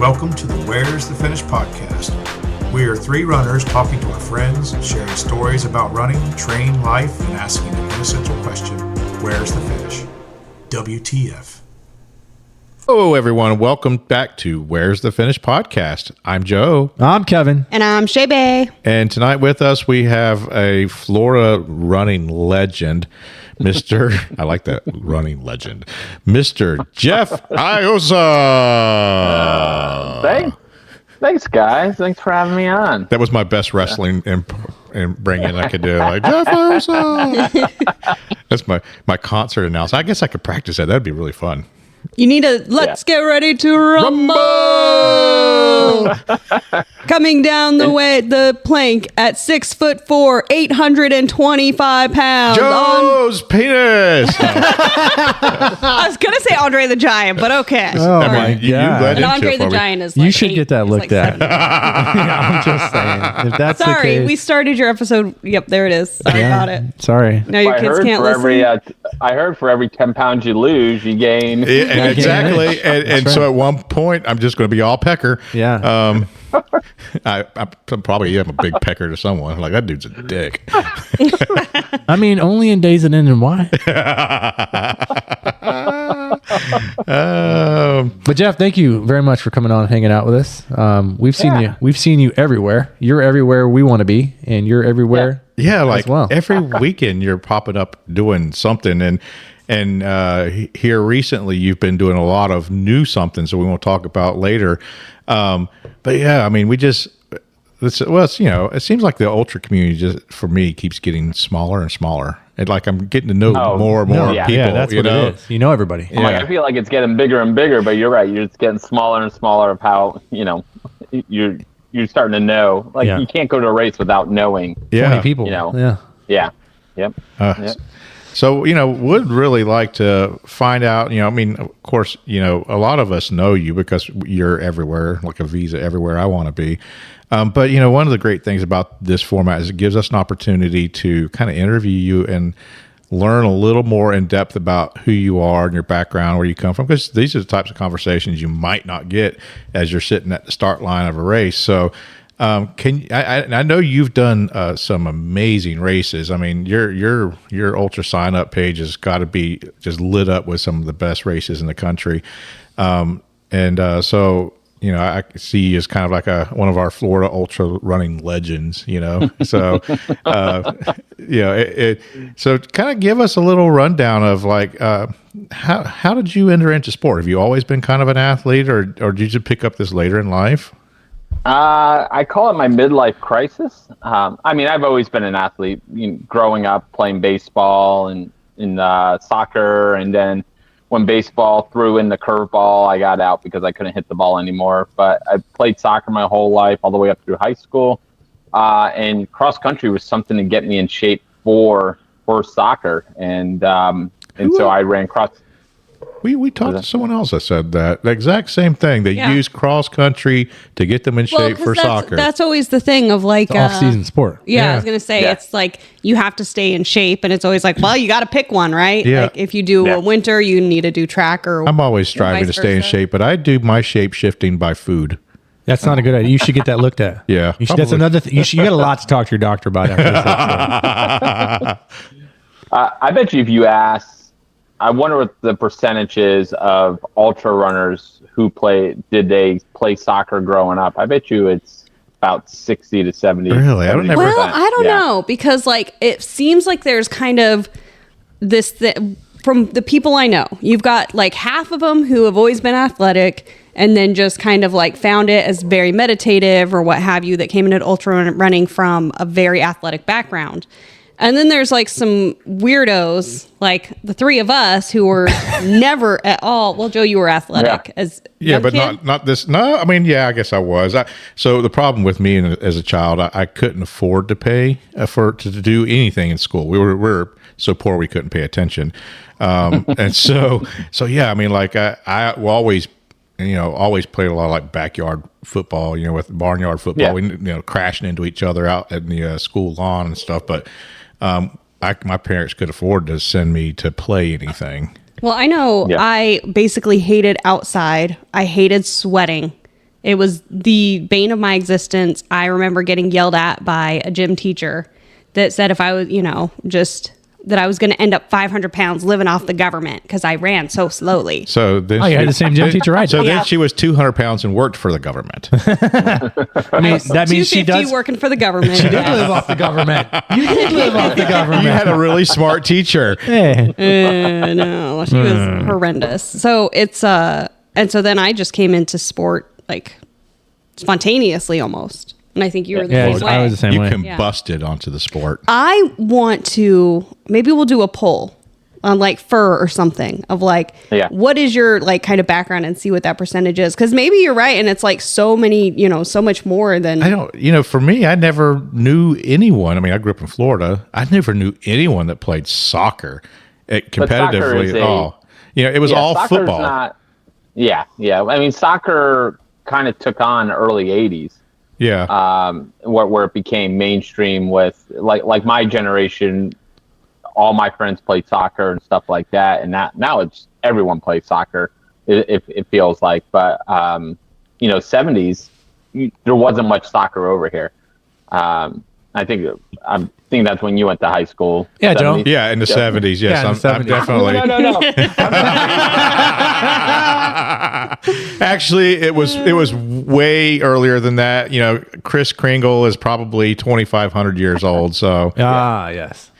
Welcome to the Where's the Finish podcast. We are three runners talking to our friends, sharing stories about running, training, life, and asking the essential question, where's the finish? WTF. Hello, everyone. Welcome back to Where's the Finish podcast. I'm Joe. I'm Kevin. And I'm Shae. And tonight with us, we have a Florida running legend, Mr. I like that, running legend, Mr. Jeff Iosa. Thanks, guys. Thanks for having me on. That was my best wrestling and bringing I could do. Like, Jeff Iosa. That's my concert announcement. I guess I could practice that. That'd be really fun. You need to let's get ready to rumble. Coming down the plank at 6'4", 825 pounds. Joe's penis. I was gonna say Andre the Giant, but okay. Oh my God! And Andre the Giant is. Like you should get that looked at. I'm just saying. If that's sorry, the case, we started your episode. Yep, there it is. Sorry about it. Sorry. Now your kids can't listen. I heard for every 10 pounds you lose, you gain. Exactly. And so at one point, I'm just going to be all pecker. Yeah. I probably am a big pecker to someone. Like, that dude's a dick. I mean, only in days that end in Y. But Jeff, thank you very much for coming on and hanging out with us. We've seen you everywhere. You're everywhere we want to be, and you're everywhere. Yeah, like well. Every weekend you're popping up doing something, and here recently you've been doing a lot of new something, so we won't talk about later. But yeah, I mean, it seems like the ultra community just for me keeps getting smaller and smaller. And like I'm getting to know more and more people. Yeah, that's what it is. You know everybody. Yeah. I feel like it's getting bigger and bigger, but you're right. You're just getting smaller and smaller of how you're starting to know. Like you can't go to a race without knowing. 20 people. Yeah. Yep. So, would really like to find out, of course, a lot of us know you because you're everywhere, like a visa everywhere I want to be. But, one of the great things about this format is it gives us an opportunity to kind of interview you and learn a little more in depth about who you are and your background, where you come from, because these are the types of conversations you might not get as you're sitting at the start line of a race. So, I know you've done some amazing races. I mean, your ultra sign up page has got to be just lit up with some of the best races in the country. So I see you as kind of like one of our Florida ultra running legends. So so kind of give us a little rundown of like how did you enter into sport? Have you always been kind of an athlete, or did you just pick up this later in life? I call it my midlife crisis. I mean, I've always been an athlete, growing up playing baseball and in soccer. And then when baseball threw in the curveball, I got out because I couldn't hit the ball anymore. But I played soccer my whole life, all the way up through high school. And cross country was something to get me in shape for soccer. And so I ran cross. We talked to someone else that said that the exact same thing. They use cross country to get them in shape for soccer. That's always the thing of like off-season sport. Yeah, I was gonna say it's like you have to stay in shape, and it's always like, well, you got to pick one, right? Yeah. Like if you do a winter, you need to do track or. I'm always striving to stay in shape, but I do my shape shifting by food. That's not a good idea. You should get that looked at. Yeah, that's another thing. You got a lot to talk to your doctor about after this. I bet you if you ask. I wonder what the percentage is of ultra runners did they play soccer growing up? I bet you it's about 60 to 70. Really? I don't know, because like it seems like there's kind of this from the people I know. You've got like half of them who have always been athletic and then just kind of like found it as very meditative or what have you, that came into ultra running from a very athletic background. And then there's like some weirdos, like the three of us, who were never at all. Well, Joe, you were athletic as but kid? not this. No, I mean, I guess I was. So the problem with me as a child, I couldn't afford to pay to do anything in school. We were so poor we couldn't pay attention, and so yeah. I mean, like I always. Always played a lot of like backyard football, with barnyard football. We, crashing into each other out at the school lawn and stuff. But my parents could afford to send me to play anything. Well, I know I basically hated outside. I hated sweating. It was the bane of my existence. I remember getting yelled at by a gym teacher that said if I was, that I was going to end up 500 pounds living off the government because I ran so slowly. So then you had the same gym teacher I did. So then she was 200 pounds and worked for the government. I mean, that means she does. working for the government. She did live off the government. You did live off the government. You had a really smart teacher. Hey. No, she was horrendous. So it's and so then I just came into sport like spontaneously almost. And I think you were the same way. I was the same You way. combusted onto the sport. I want to, maybe we'll do a poll on like fur or something of like, what is your like kind of background and see what that percentage is. Cause maybe you're right. And it's like so many, so much more than. I don't, for me, I never knew anyone. I mean, I grew up in Florida. I never knew anyone that played soccer competitively at all. It was all football. I mean, soccer kind of took on early 80s. Yeah. Where it became mainstream with like my generation, all my friends played soccer and stuff like that. And now it's everyone plays soccer. It feels like, but 70s, there wasn't much soccer over here. I think that's when you went to high school. Yeah, Joe. Yeah, in the 70s. Yes, I'm definitely. No. Actually, it was way earlier than that. Chris Kringle is probably 2,500 years old. So yes.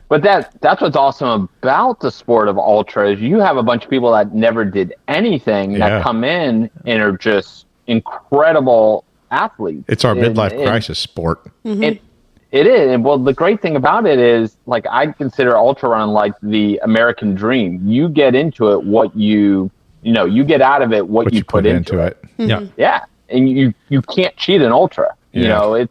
But that's what's awesome about the sport of ultra is you have a bunch of people that never did anything that come in and are just incredible athletes. It's our midlife crisis sport. Mm-hmm. It is. And well, the great thing about it is, like, I consider ultra run like the American dream. You get into it you get out of it what you put into it. Mm-hmm. Yeah. Yeah. And you can't cheat an ultra. Yeah.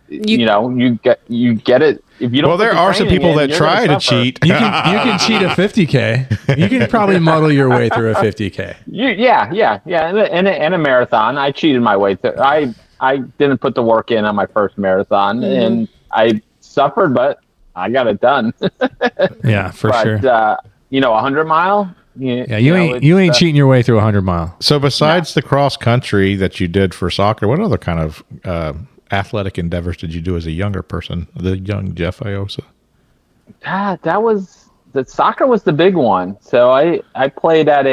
You get it. If you don't. Well, there are some people that try to cheat. You can cheat a 50K. You can probably muddle your way through a 50K. Yeah. And a marathon. I cheated my way through. I didn't put the work in on my first marathon, and I suffered, but I got it done. Yeah, for sure. 100 mile. You ain't cheating your way through 100 mile. So besides the cross country that you did for soccer, what other kind of athletic endeavors did you do as a younger person, the young Jeff Iosa? The soccer was the big one. So I played at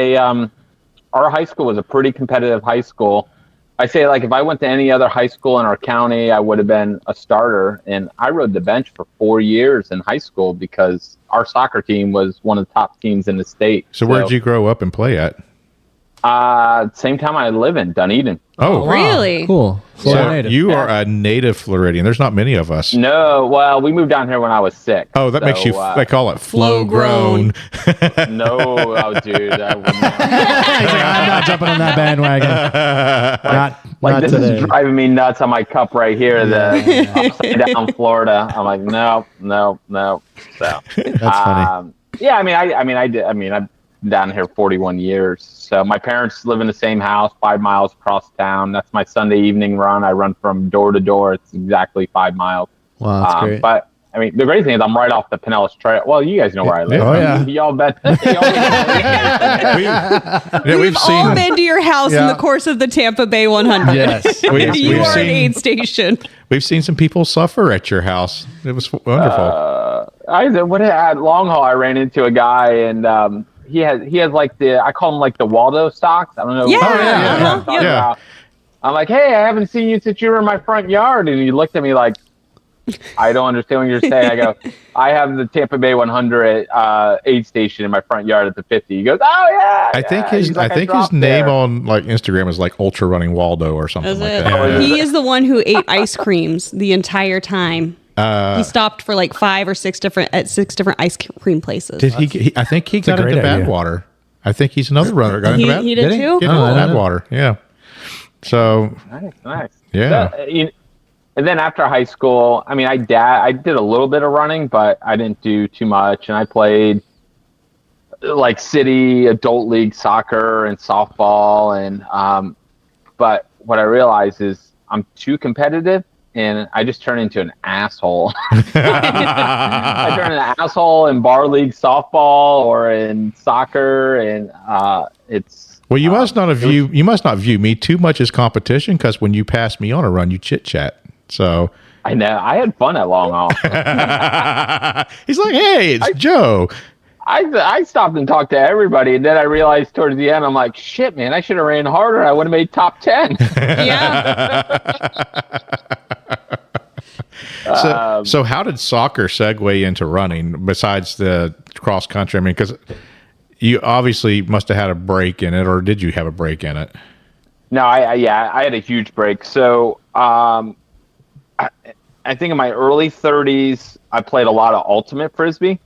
our high school was a pretty competitive high school. I say, like, if I went to any other high school in our county, I would have been a starter. And I rode the bench for 4 years in high school because our soccer team was one of the top teams in the state. So where did you grow up and play at? Same time I live in Dunedin. Oh, really? Cool. So you are a native Floridian. There's not many of us. No, well, we moved down here when I was 6. Oh, that makes you. They call it flow grown. No, dude, I wouldn't. He's like, I'm not jumping on that bandwagon. Not this today. is driving me nuts on my cup right here. The upside down Florida. I'm like, no. So That's funny. Yeah, I've down here 41 years. So my parents live in the same house 5 miles across town. That's my Sunday evening run. I run from door to door. It's exactly 5 miles. Wow, that's great. But I mean, the great thing is I'm right off the Pinellas Trail. Well, you guys know where I live. Oh, yeah. Y'all bet. We've seen. All been to your house in the course of the Tampa Bay 100. Yes. You are an aid station. We've seen some people suffer at your house. It was wonderful. At long haul, I ran into a guy and he has like I call them like the Waldo stocks. I don't know. Yeah. I'm like, hey, I haven't seen you since you were in my front yard, and he looked at me like, I don't understand what you're saying. I go, I have the Tampa Bay 100 aid station in my front yard at the 50. He goes, oh yeah. I think his name on like Instagram is like Ultra Running Waldo or something like that. Yeah. He is the one who ate ice creams the entire time. He stopped for like 5 or 6 different ice cream places. Did he? I think he got into Badwater. I think he's another runner. Got into he did too. Badwater. Yeah. So nice. Yeah. So, and then after high school, I mean, I did a little bit of running, but I didn't do too much. And I played like city adult league soccer and softball. And but what I realized is I'm too competitive. and I just turned into an asshole. I turned into an asshole in bar league softball or in soccer, and it's. Well, you must not view me too much as competition, because when you pass me on a run, you chit chat. So I know I had fun at long haul. He's like, "Hey, it's Joe." I stopped and talked to everybody, and then I realized towards the end, I'm like, shit, man, I should have ran harder. I would have made top 10. Yeah. So how did soccer segue into running besides the cross country? I mean, because you obviously must have had a break in it, or did you have a break in it? No, I had a huge break. So I think in my early 30s, I played a lot of ultimate frisbee.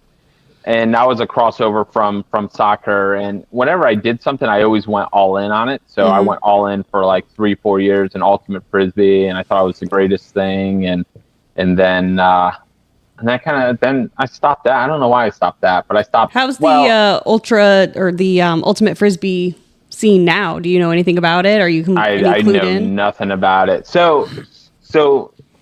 And that was a crossover from soccer. And whenever I did something, I always went all in on it. So I went all in for like 3-4 years in ultimate frisbee, and I thought it was the greatest thing. And then then I stopped that. I don't know why I stopped that, but I stopped. How's the ultra or the ultimate frisbee scene now? Do you know anything about it? Are you I know nothing about it. So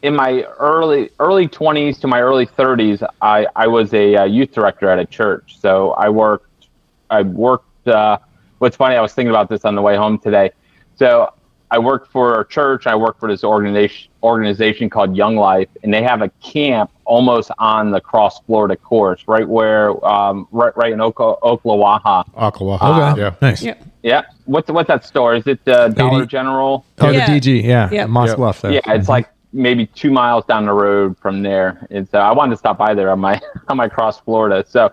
in my early 20s to my early 30s, I was a youth director at a church. So I worked. What's funny, I was thinking about this on the way home today. So I worked for a church. I worked for this organization called Young Life, and they have a camp almost on the Cross Florida course, right where right in Ocklawaha. Okay. Yeah. Nice. Yeah. Yeah. What's that store? Is it Dollar General? Oh, Yeah. the DG. Yeah. Yep. Moss Bluff there. Yeah, it's like maybe 2 miles down the road from there. And so I wanted to stop by there on my Cross Florida. So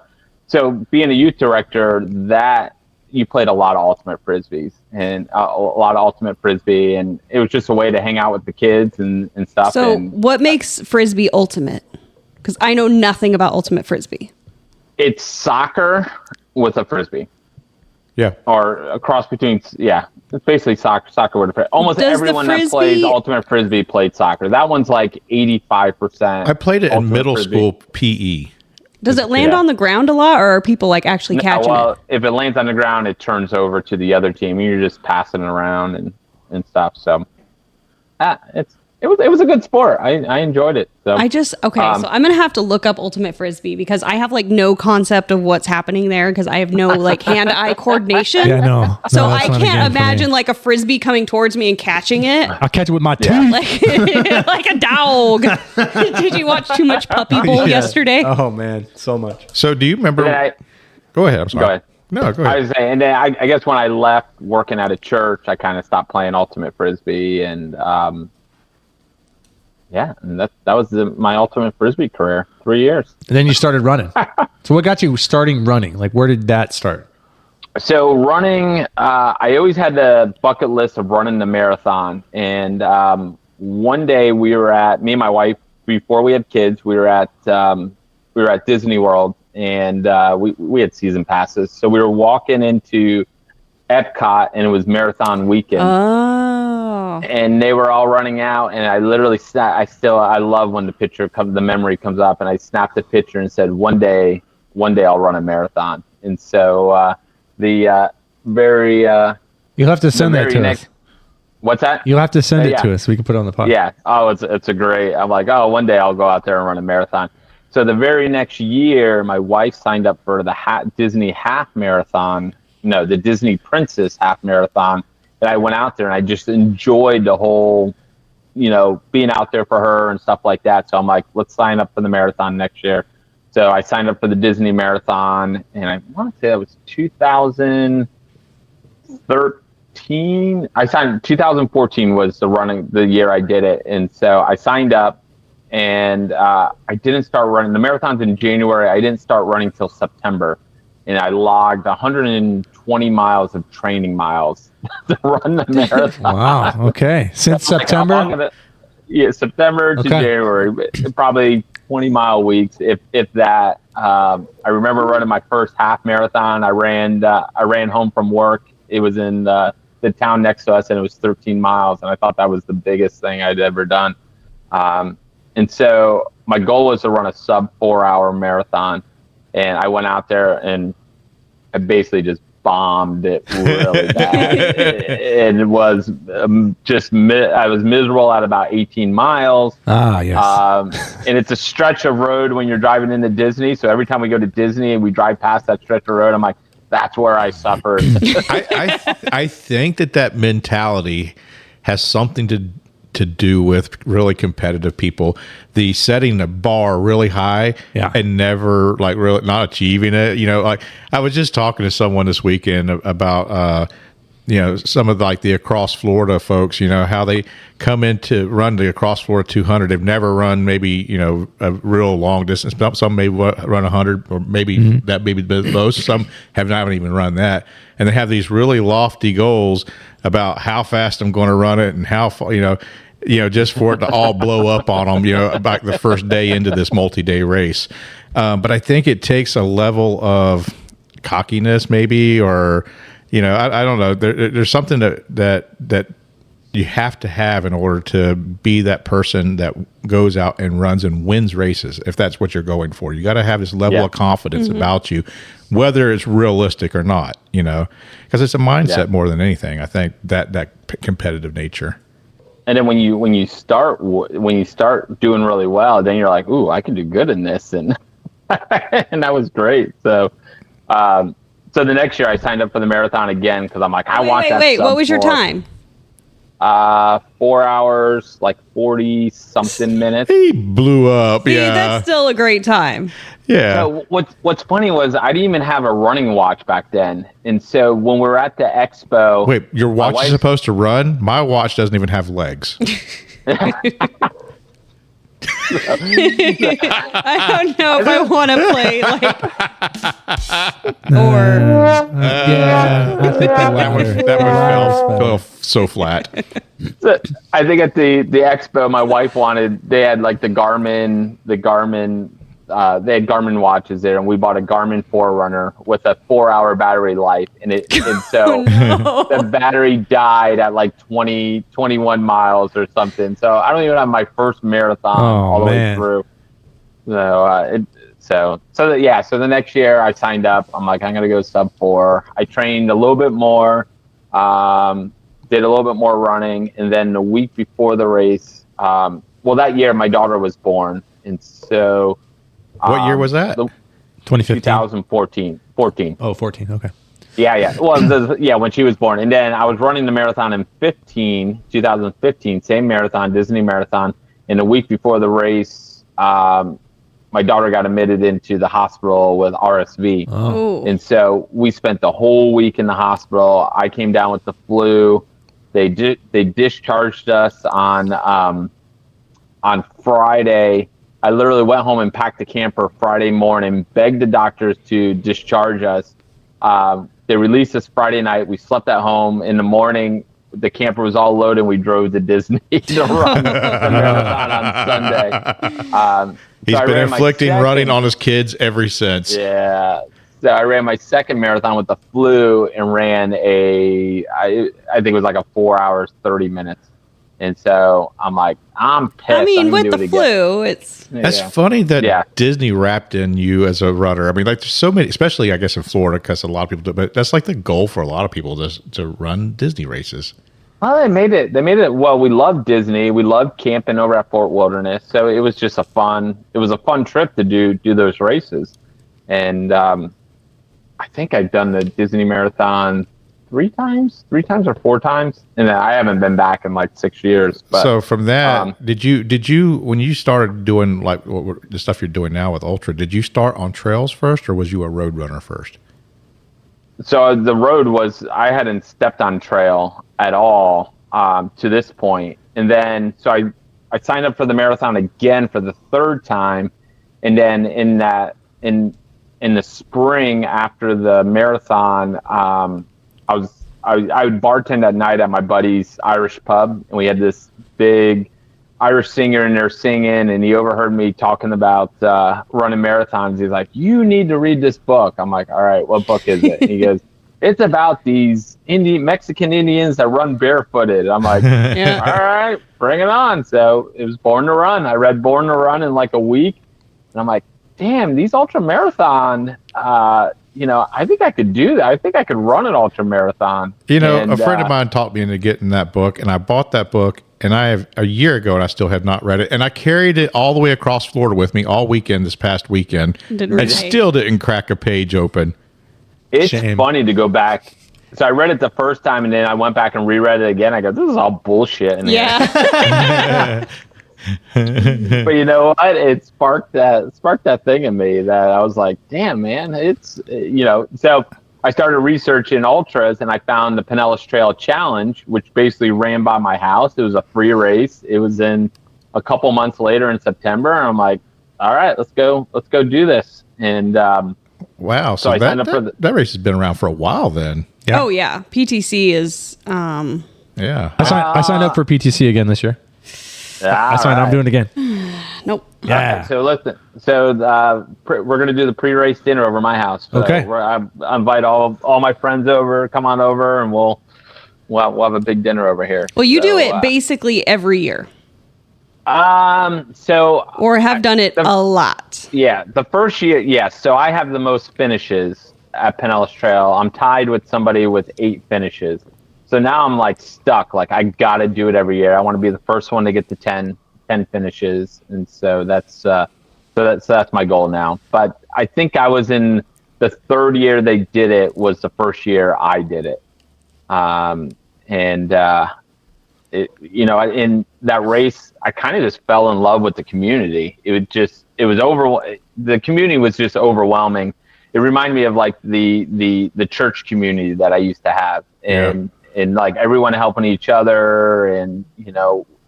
being a youth director, that you played a lot of ultimate frisbees and a lot of ultimate frisbee, and it was just a way to hang out with the kids and stuff. So and what makes frisbee ultimate? Because I know nothing about ultimate frisbee. it's soccer with a frisbee. Yeah. Or a cross between, yeah. It's basically soccer with a frisbee. Almost Does the everyone that frisbee- plays ultimate frisbee played soccer. That one's like 85%. I played it in ultimate middle frisbee. school PE. Does it land Yeah. on the ground a lot, or are people like actually catching well, it? if it lands on the ground, it turns over to the other team. You're just passing it around and stuff. So, it was a good sport. I enjoyed it. So So I'm gonna have to look up ultimate frisbee because I have like no concept of what's happening there because I have no like hand-eye coordination. Yeah, no. So No, I that's not a game can't for me. imagine like a frisbee coming towards me and catching it I'll catch it with my teeth. like a dog. Did you watch too much Puppy Bowl yesterday? Oh man, so much. So do you remember? Then Go ahead. I'm sorry. Go ahead. No, go I ahead. was saying, and then I guess when I left working at a church, I kind of stopped playing ultimate frisbee, and and that was my ultimate frisbee career. 3 years. And then you started running. So what got you starting running? Like, where did that start? So running, I always had the bucket list of running the marathon. And one day me and my wife, before we had kids, we were at Disney World, and we had season passes. So we were walking into Epcot, and it was marathon weekend. Oh. And they were all running out, and I literally I love when the memory comes up, and I snapped a picture and said, one day I'll run a marathon. And so you'll have to send that to us. What's that? You'll have to send it yeah. to us so we can put it on the podcast. Yeah. Oh, it's a great. I'm like, one day I'll go out there and run a marathon. So the very next year, my wife signed up for the Disney half marathon. No, the Disney Princess half marathon. And I went out there and I just enjoyed the whole, being out there for her and stuff like that. So I'm like, let's sign up for the marathon next year. So I signed up for the Disney marathon, and I want to say that was 2013. 2014 was the year I did it. And so I signed up, and I didn't start running. The marathon's in January. I didn't start running till September. And I logged 120 miles of training miles to run the marathon. Wow. Okay. Since September? September to January. Probably 20-mile weeks, if that. I remember running my first half marathon. I ran home from work. It was in the town next to us, and it was 13 miles. And I thought that was the biggest thing I'd ever done. And so my goal was to run a sub 4-hour marathon. And I went out there and I basically just bombed it really bad. It was I was miserable at about 18 miles. Ah, yes. And it's a stretch of road when you're driving into Disney. So every time we go to Disney and we drive past that stretch of road, I'm like, that's where I suffered. I think that mentality has something to do with really competitive people. The setting the bar really high and never like really not achieving it. You know, like I was just talking to someone this weekend about you know, some of like the across Florida folks, you know, how they come in to run the across Florida 200. They've never run maybe, you know, a real long distance. Some may run 100 or maybe that may be the most. Some haven't even run that. And they have these really lofty goals about how fast I'm going to run it and how far, you know, just for it to all blow up on them, you know, about the first day into this multi-day race. But I think it takes a level of cockiness maybe, or, you know, I don't know. There's something that you have to have in order to be that person that goes out and runs and wins races. If that's what you're going for, you got to have this level of confidence about you, whether it's realistic or not. You know, because it's a mindset more than anything. I think that competitive nature. And then when you start doing really well, then you're like, ooh, I can do good in this, and and that was great. So. So the next year I signed up for the marathon again because I'm like, I want that. Wait, what was your time? 4 hours, like 40 something minutes. He blew up. See, that's still a great time. Yeah. So what's funny was I didn't even have a running watch back then, and so when we were at the expo, Wait, your watch is supposed to run? My watch doesn't even have legs. I don't know if I want to play like I think that one fell so flat. So I think at the expo, my wife they had like the Garmin, they had Garmin watches there, and we bought a Garmin Forerunner with a 4-hour battery life, and so the battery died at like 21 miles or something. So I don't even have my first marathon all the way through. So the next year I signed up. I'm like, I'm gonna go sub 4. I trained a little bit more, did a little bit more running, and then the week before the race, that year my daughter was born, and so. What year was that? 2015. 2014. 14. Oh, 14. Okay. Yeah. Well, when she was born. And then I was running the marathon in 2015, same marathon, Disney marathon. And the week before the race, my daughter got admitted into the hospital with RSV. Oh. And so we spent the whole week in the hospital. I came down with the flu. They discharged us on Friday. I literally went home and packed the camper Friday morning, begged the doctors to discharge us. They released us Friday night. We slept at home. In the morning, the camper was all loaded, and we drove to Disney to run the marathon on Sunday. He's been inflicting running on his kids ever since. Yeah. So I ran my second marathon with the flu and ran I think it was like a 4 hours, 30 minutes. And so I'm like, I'm pissed. I mean, with the flu, that's funny that Disney wrapped in you as a runner. I mean, like there's so many, especially I guess in Florida, because a lot of people do, but that's like the goal for a lot of people to run Disney races. Well, they made it. Well, we loved Disney. We loved camping over at Fort Wilderness. So it was just a fun trip to do those races. And I think I've done the Disney Marathon 3 times or 4 times, and I haven't been back in like 6 years. But, so from that, did you when you started doing like the stuff you're doing now with Ultra, did you start on trails first, or was you a road runner first? So the road was, I hadn't stepped on trail at all to this point, and then so I signed up for the marathon again for the 3rd time, and then in the spring after the marathon, I would bartend at night at my buddy's Irish pub, and we had this big Irish singer in there singing, and he overheard me talking about running marathons. He's like, "You need to read this book." I'm like, "All right, what book is it?" And he goes, "It's about these Mexican Indians that run barefooted." I'm like, "All right, bring it on." So it was Born to Run. I read Born to Run in like a week, and I'm like, "Damn, these ultra marathon I think I could do that. I think I could run an ultra marathon. A friend of mine taught me into getting that book, and I bought that book, and I have a year ago, and I still have not read it. And I carried it all the way across Florida with me all weekend this past weekend. And still didn't crack a page open. It's Shame. funny to go back. So I read it the first time, and then I went back and reread it again. I go, this is all bullshit. And but you know what? It sparked that thing in me that I was like, damn, man, it's, so I started researching ultras, and I found the Pinellas Trail Challenge, which basically ran by my house. It was a free race. It was in a couple months later in September. And I'm like, all right, let's go do this. And, wow. So I signed up for that race has been around for a while then. Yeah. Oh yeah, PTC is. Yeah. I signed up for PTC again this year. I signed. I'm doing it again. Nope. Yeah. Okay, so listen. So we're gonna do the pre-race dinner over my house. So Okay. I invite all my friends over. Come on over, and we'll have a big dinner over here. Well, you do it basically every year, or have done it a lot. Yeah, the first year, yes. So I have the most finishes at Pinellas Trail. I'm tied with somebody with 8 finishes. So now I'm like stuck. Like I got to do it every year. I want to be the first one to get to 10 finishes, and so that's my goal now. But I think I was in the 3rd year they did it was the first year I did it, in that race I kind of just fell in love with the community. The community was just overwhelming. It reminded me of like the church community that I used to have, and like everyone helping each other, and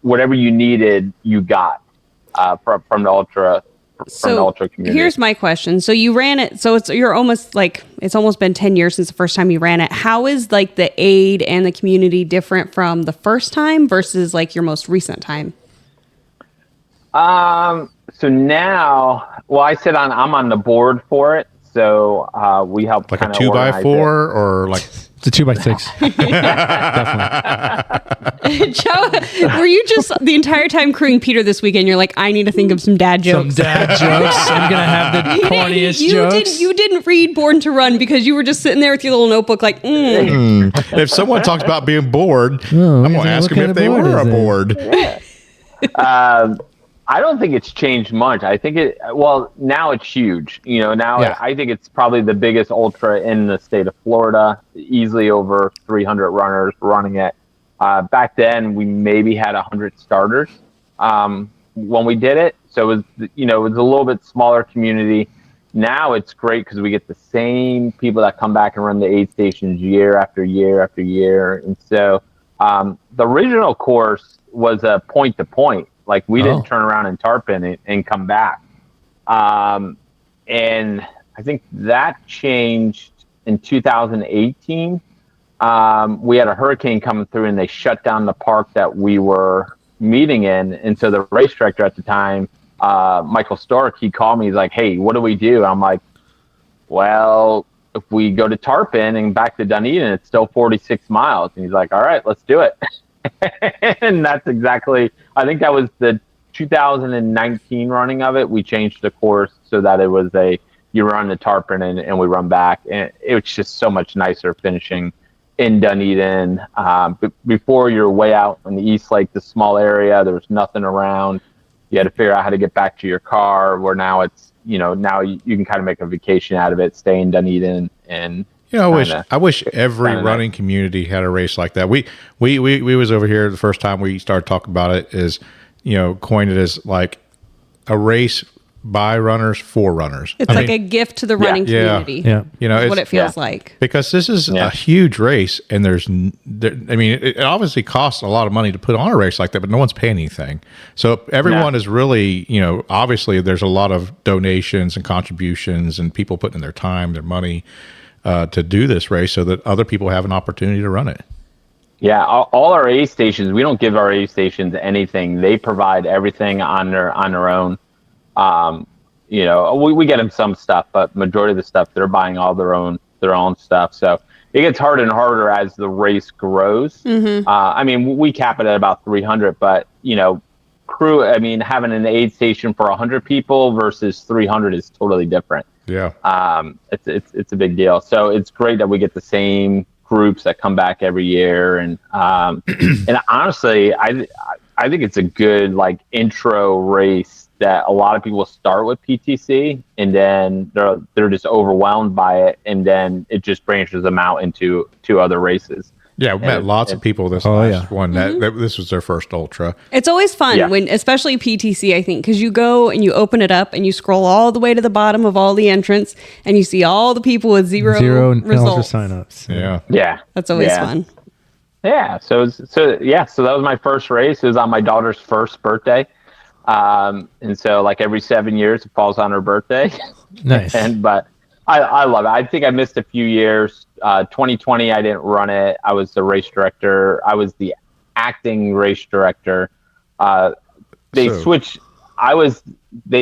whatever you needed, you got from the ultra community. Here's my question. So you ran it. So it's almost been 10 years since the first time you ran it. How is like the aid and the community different from the first time versus like your most recent time? So now, I'm on the board for it. So we help like a 2x4 or like it's a 2x6. Definitely. Joe, were you just the entire time crewing Peter this weekend? You're like, I need to think of some dad jokes. Some dad jokes. I'm gonna have the corniest jokes. You didn't read Born to Run because you were just sitting there with your little notebook, like. If someone talks about being bored, I'm going to ask them if they were bored. I don't think it's changed much. I think now it's huge. I think it's probably the biggest ultra in the state of Florida, easily over 300 runners running it. Back then, we maybe had 100 starters when we did it. So it was a little bit smaller community. Now it's great because we get the same people that come back and run the aid stations year after year after year. And so the original course was a point-to-point. Like we didn't turn around and tarpon it and come back. And I think that changed in 2018. We had a hurricane coming through and they shut down the park that we were meeting in. And so the race director at the time, Michael Stork, he called me. He's like, hey, what do we do? I'm like, well, if we go to Tarpon and back to Dunedin, it's still 46 miles. And he's like, all right, let's do it. And that's exactly, I think that was the 2019 running of it. We changed the course so that it was you run the Tarpon and we run back. And it was just so much nicer finishing in Dunedin. Before, you're way out in the East Lake, the small area, there was nothing around. You had to figure out how to get back to your car, where now it's, now you can kind of make a vacation out of it, stay in Dunedin and, I wish every running community had a race like that. We was over here the first time we started talking about it is, coined it as like a race by runners for runners. It's a gift to the running community. Yeah. It's what it feels like. Because this is a huge race, and it obviously costs a lot of money to put on a race like that, but no one's paying anything. So everyone is really, obviously there's a lot of donations and contributions and people putting in their time, their money to do this race so that other people have an opportunity to run it. Yeah, all our aid stations, we don't give our aid stations anything. They provide everything on their own. We get them some stuff, but majority of the stuff they're buying all their own stuff. So it gets harder and harder as the race grows. Mm-hmm. We cap it at about 300, but having an aid station for 100 people versus 300 is totally different. Yeah. It's a big deal. So it's great that we get the same groups that come back every year. And and honestly, I think it's a good like intro race that a lot of people start with PTC and then they're just overwhelmed by it, and then it just branches them out into other races. Yeah, we met lots of people this last one that this was their first ultra. It's always fun when, especially PTC, I think, because you go and you open it up and you scroll all the way to the bottom of all the entrants and you see all the people with zero results. Signups. Yeah, that's always fun. Yeah, so that was my first race. It was on my daughter's first birthday, and so like every 7 years it falls on her birthday. Nice. But I love it. I think I missed a few years. 2020, I didn't run it. I was the race director. I was the acting race director. They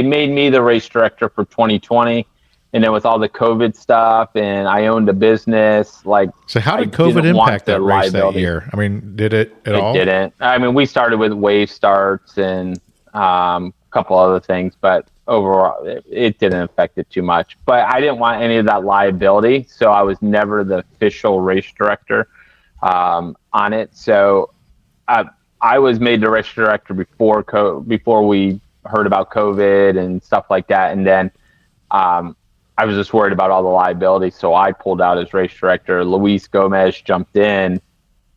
made me the race director for 2020. And then with all the COVID stuff, and I owned a business. Like, so how did COVID impact that race that year? I mean, did it at all? It didn't. I mean, we started with wave starts and a couple other things, but overall, it didn't affect it too much. But I didn't want any of that liability, so I was never the official race director on it. So I was made the race director before we heard about COVID and stuff like that, and then I was just worried about all the liability, so I pulled out as race director. Luis Gomez jumped in,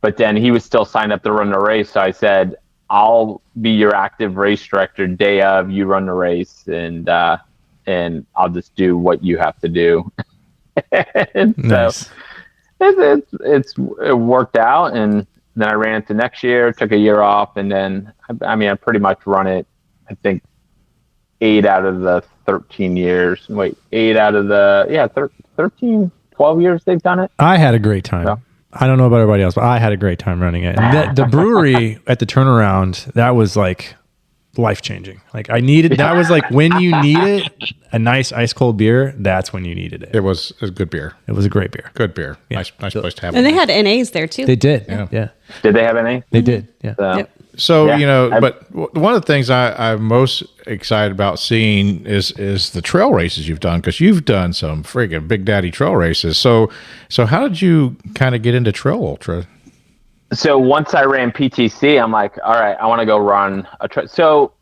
but then he was still signed up to run the race, so I said, I'll be your active race director day of, you run the race, and I'll just do what you have to do. And nice. So it worked out, and then I ran into next year, took a year off, and then I pretty much run it, I think 8 out of the 13 years. 13, 12 years they've done it. I had a great time. So. I don't know about everybody else, but I had a great time running it. And the brewery at the turnaround, that was like life-changing. Like that was like when you needed a nice ice cold beer, that's when you needed it. It was a good beer. It was a great beer. Good beer. Yeah. Nice place to have it. And they had NAs there too. They did. Yeah. Did they have NA? They did. Yeah. So, but one of the things I'm most excited about seeing is the trail races you've done, because you've done some friggin' Big Daddy trail races. So how did you kind of get into trail ultra? So once I ran PTC, I'm like, all right, I want to go run a trail. So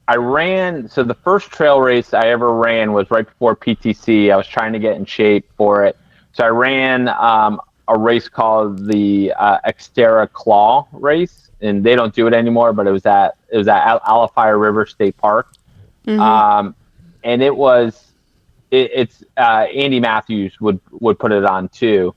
the first trail race I ever ran was right before PTC. I was trying to get in shape for it. So I ran a race called the Xterra Claw race. And they don't do it anymore, but it was at Alafire River State Park. Mm-hmm. And it's Andy Matthews would put it on too.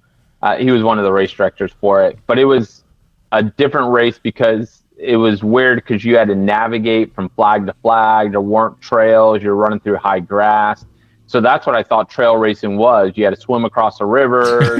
He was one of the race directors for it, but it was a different race because it was weird because you had to navigate from flag to flag. There weren't trails. You're running through high grass. So that's what I thought trail racing was. You had to swim across a river,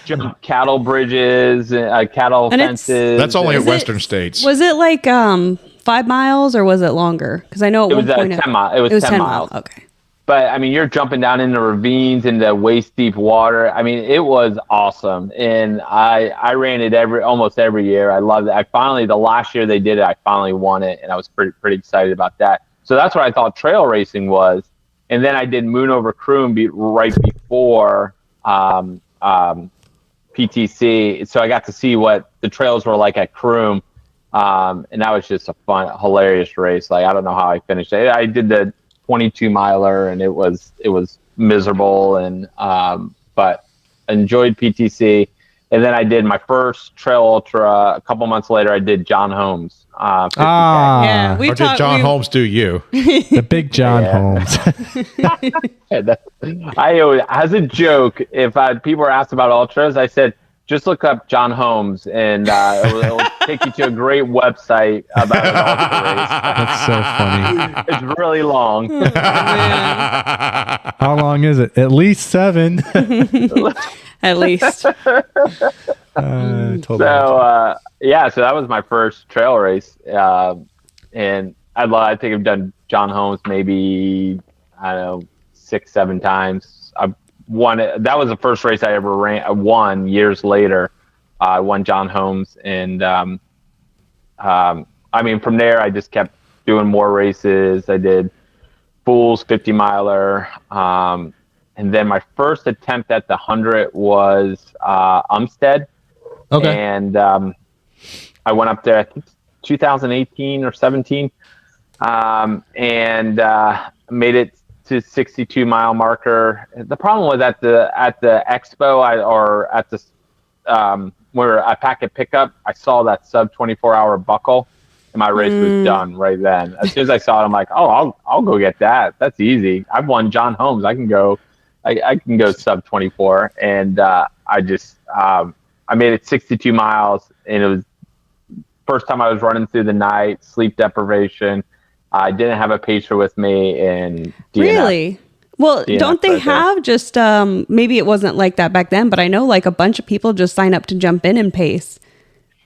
jump cattle bridges, cattle fences. That's only in Western states. Was it like 5 miles or was it longer? Because I know at one point 10 miles. It was 10 miles. Okay. But I mean, you're jumping down into ravines, into waist deep water. I mean, it was awesome, and I ran it almost every year. I loved it. The last year they did it, I finally won it, and I was pretty excited about that. So that's what I thought trail racing was. And then I did Moon Over Croom right before PTC. So I got to see what the trails were like at Croom. And that was just a fun, hilarious race. Like, I don't know how I finished it. I did the 22 miler and it was miserable. And, but enjoyed PTC. And then I did my first trail ultra. A couple months later, I did John Holmes. 50K. Yeah, or did John Holmes do you? The big John Holmes. I always, as a joke, if people were asked about ultras, I said, just look up John Holmes, and it'll take you to a great website about an ultra race. That's so funny. It's really long. How long is it? At least 7. At least. So that was my first trail race, and I think I've done John Holmes maybe 6-7 times. I've won it. That was the first race I ever won years later. I won John Holmes, and from there I just kept doing more races. I did Fools 50 miler. And then my first attempt at the 100 was Umstead. Okay. And I went up there, I think 2018 or 17, and made it to 62 mile marker. The problem was at the expo or at the where I pack a pickup, I saw that sub 24-hour buckle, and my race was done right then. As soon as I saw it, I'm like, oh, I'll go get that. That's easy. I've won John Holmes. I can go sub 24, and I just I made it 62 miles, and it was first time I was running through the night, sleep deprivation. I didn't have a pacer with me, and DNF. Really? Well, DNF don't they right there. have just maybe it wasn't like that back then, but I know like a bunch of people just sign up to jump in and pace.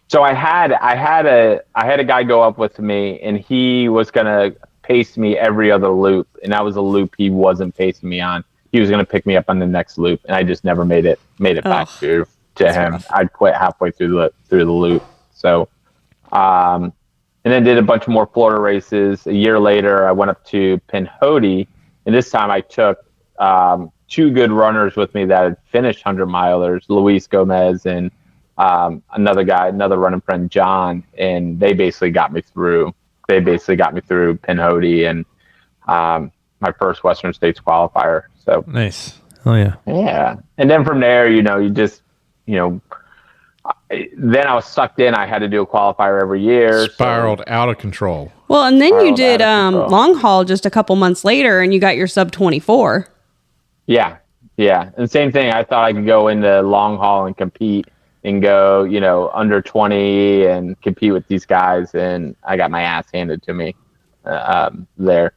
So I had a guy go up with me, and he was gonna pace me every other loop, and that was a loop he wasn't pacing me on. He was gonna pick me up on the next loop, and I just never made it back to him. rough. I'd quit halfway through the loop. So, and then did a bunch more Florida races. A year later, I went up to Pinhoti, and this time I took 2 good runners with me that had finished 100 milers, Luis Gomez and another running friend, John, and they basically got me through. Pinhoti and my first Western States qualifier. So Nice. Oh yeah. yeah, and then from there, you just, then I was sucked in. I had to do a qualifier every year. Spiraled out of control. Well, and then you Spiraled did out of control. long haul just a couple months later, and you got your sub 24. Yeah. And same thing. I thought I could go into long haul and compete and go, under 20 and compete with these guys. And I got my ass handed to me there.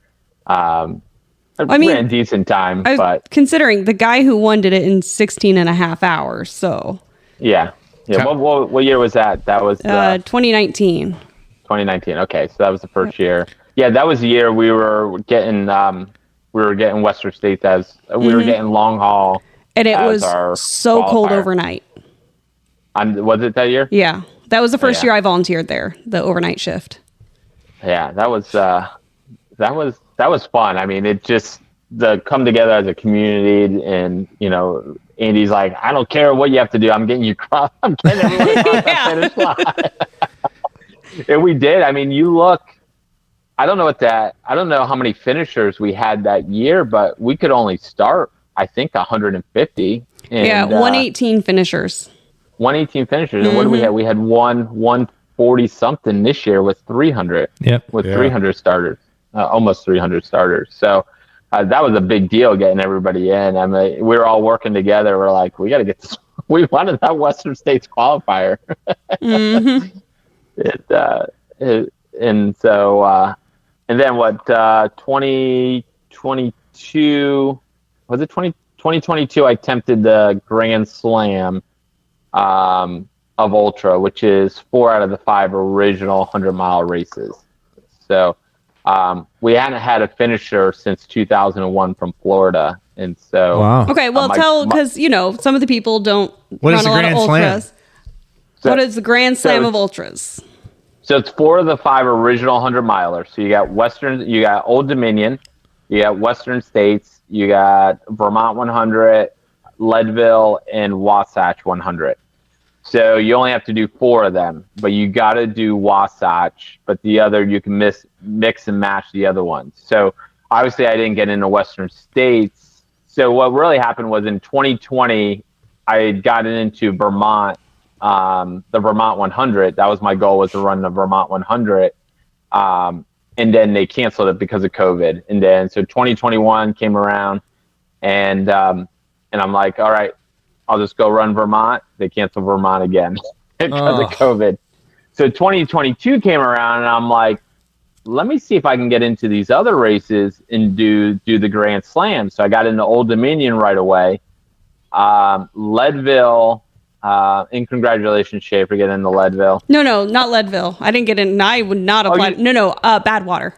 I mean, ran a decent time, I was but considering the guy who won did it in 16 and a half hours. So yeah. What year was that? That was 2019. 2019. Okay. So that was the first year. Yeah. That was the year we were getting Western States we were getting long haul. And it as our was so cold qualifier. overnight. Was it that year? Yeah. That was the first Yeah. year I volunteered there, the overnight shift. Yeah, that was fun. I mean, it just the come together as a community, and Andy's like, I don't care what you have to do. I'm getting you across. I'm getting everyone across that finish line. And we did. I mean, you look. I don't know how many finishers we had that year, but we could only start, I think, 150. And, Yeah, 118 finishers. 118 finishers. And what do we have? We had 140 something this year with 300. Yep. With 300 starters, almost 300 starters. So that was a big deal getting everybody in. I mean, we were all working together. We're like, we got to get this. We wanted that Western States qualifier. And so, and then 2022, was it 2022? I attempted the Grand Slam of Ultra, which is 4 out of the 5 original 100-mile races. So we hadn't had a finisher since 2001 from Florida, and so Wow. Okay, well, because some of the people don't What run is a the lot Grand of Slam? ultras. What is the Grand Slam so- of ultras? So it's 4 of the 5 original 100-milers. So you got Old Dominion, you got Western States, you got Vermont 100, Leadville, and Wasatch 100. So you only have to do 4 of them, but you got to do Wasatch. But the other, you can mix and match the other ones. So obviously, I didn't get into Western States. So what really happened was in 2020, I had gotten into Vermont. The Vermont 100. That was my goal, was to run the Vermont 100. And then they canceled it because of COVID. And then so 2021 came around, and I'm like, all right, I'll just go run Vermont. They canceled Vermont again because of COVID. So 2022 came around, and I'm like, let me see if I can get into these other races and do the Grand Slam. So I got into Old Dominion right away. Leadville. And congratulations, Shae, for getting into Leadville. No, not Leadville. I didn't get in. I would not apply. you- No, Badwater.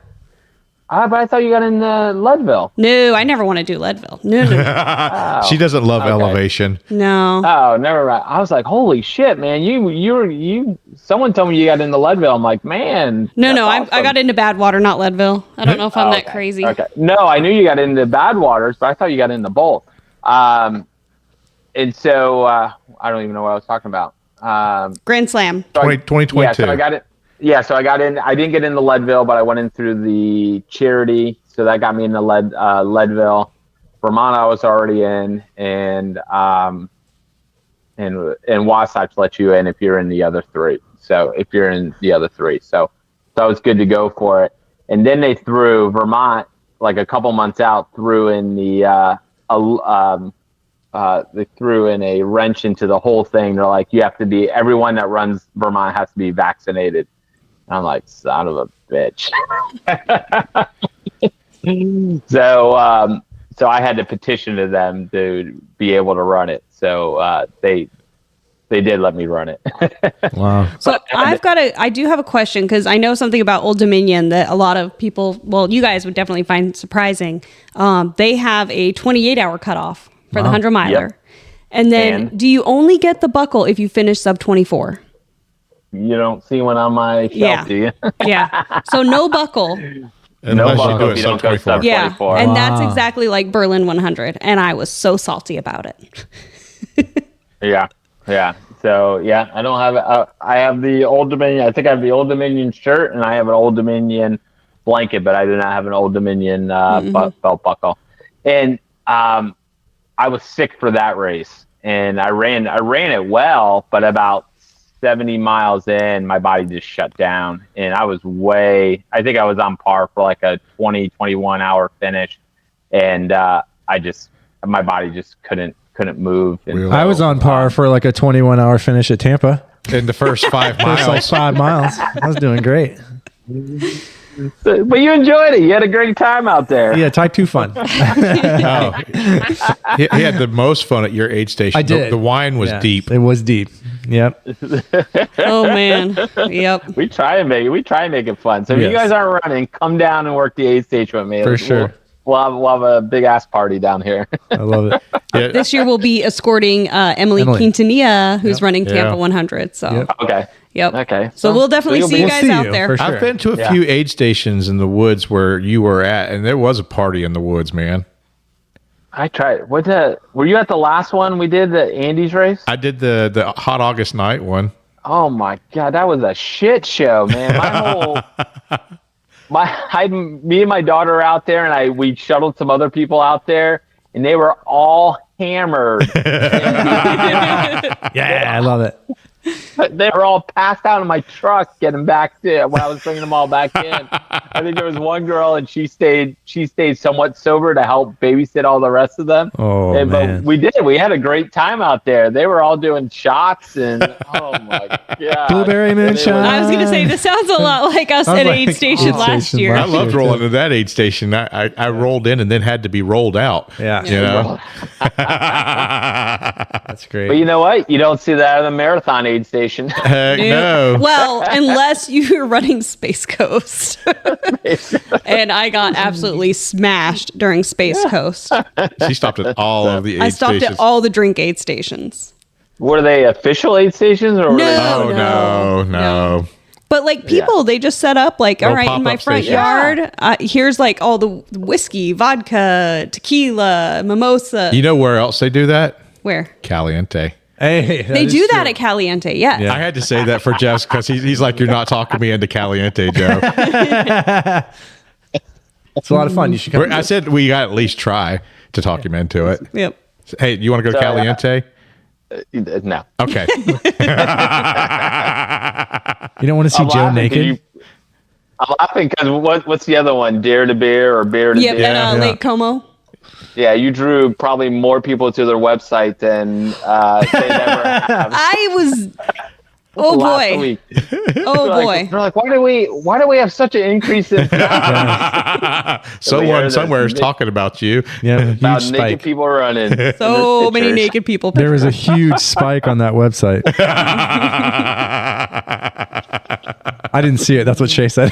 But I thought you got into Leadville. No, I never want to do Leadville. No. She doesn't love elevation. No. Oh, never mind. I was like, holy shit, man! You. Someone told me you got into Leadville. I'm like, man. No. Awesome. I got into Badwater, not Leadville. I don't know if I'm that Okay. crazy. Okay. No, I knew you got into Badwaters, but I thought you got into both. And so I don't even know what I was talking about. Grand Slam. 2022. Yeah, so I got it. Yeah, so I got in. I didn't get into Leadville, but I went in through the charity, so that got me into Leadville. Vermont, I was already in, and Wasatch lets you in if you're in the other three. So if you're in the other three, so I was good to go for it. And then they threw Vermont, like a couple months out, threw in the they threw in a wrench into the whole thing. They're like, you have to be, everyone that runs Vermont has to be vaccinated. I'm like, son of a bitch. So I had to petition to them to be able to run it. So they did let me run it. Wow. So I do have a question, because I know something about Old Dominion that a lot of people, well, you guys would definitely find surprising. They have a 28-hour cutoff for the 100-miler. Yep. And then do you only get the buckle if you finish sub 24? You don't see one on my shelf, do you? Yeah. So no buckle. Unless buckle you do if it you don't sub go 24. sub- Yeah. 24. And that's exactly like Berlin 100. And I was so salty about it. Yeah. So yeah, I don't have. I have the Old Dominion. I think I have the Old Dominion shirt, and I have an Old Dominion blanket, but I do not have an Old Dominion belt buckle. And I was sick for that race, and I ran it well, but about 70 miles in, my body just shut down, and I think I was on par for like a 21 hour finish, and my body just couldn't move. And Really? I was on par for like a 21-hour finish at Tampa. In the first 5 First like miles. 5 miles. I was doing great. But you enjoyed it. You had a great time out there. Yeah, type 2 fun. Oh. He had the most fun at your aid station. I did. The wine was Yeah, deep. It was deep. Yep. Oh, man. Yep. We try and make it fun. So if Yes. you guys aren't running, come down and work the aid station with me. For sure. We'll have a big ass party down here. I love it. Yeah. This year we'll be escorting Emily Quintanilla, who's running Tampa 100. So, Yep. Okay. yep. Okay. So we'll definitely you'll see you be- guys see out you, there. for sure. I've been to a Yeah. few aid stations in the woods where you were at, and there was a party in the woods, man. I tried. Were you at the last one we did, the Andes race? I did the hot August night one. Oh my god, that was a shit show, man. Me and my daughter were out there, and we shuttled some other people out there, and they were all hammered. Yeah, I love it. They were all passed out in my truck getting back to when I was bringing them all back in. I think there was one girl, and she stayed somewhat sober to help babysit all the rest of them. Oh, man. But we had a great time out there. They were all doing shots, and oh my god, Blueberry moonshine. I was going to say, this sounds a lot like us Sounds at like aid station aid last station year. I last loved year, rolling too. to that aid station. I rolled in and then had to be rolled out. Yeah. You know? That's great. But you know what? You don't see that at the marathon aid station. Heck no. Well, unless you're running Space Coast. And I got absolutely smashed during Space Coast. She stopped at all of the aid I stopped stations. at all the drink aid stations. Were they official aid stations or were they No. Oh, no. But like people, they just set up like, all right, in my pop-up front station. yard, here's like all the whiskey, vodka, tequila, mimosa. You know where else they do that? Where? Caliente. Hey, They do that at Caliente, yeah. Yeah. I had to say that for Jeff because he's like, you're not talking me into Caliente, Joe. It's a lot of fun. You should come. I said we got to at least try to talk him into it. Yep. Hey, you want to go to Caliente? No. Okay. You don't want to see I'm Joe laughing 'cause naked? I'm laughing because what's the other one? Dare to Beer or Beer to Yep, Beer? at yeah. Lake Como. Yeah, you drew probably more people to their website than they'd ever have. I was, oh last boy. week. Oh They're like, why do we have such an increase in Someone somewhere is talking about you. Yeah, about huge naked spike. people running? So many pictures. naked people. There was a huge spike on that website. I didn't see it. That's what Shae said.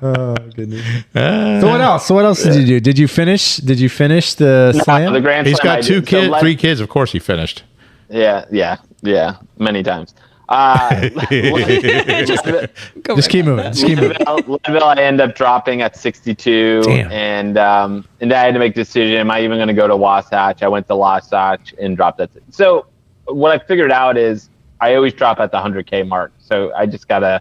Oh goodness. So what else did you do? Did you finish the slam? The Grand He's Slam. got three kids. Of course, he finished. Yeah, many times. Just keep moving. Leadville, I end up dropping at 62. Damn. And I had to make a decision. Am I even going to go to Wasatch? I went to Wasatch and dropped it. So what I figured out is I always drop at the 100K mark. So I just got to.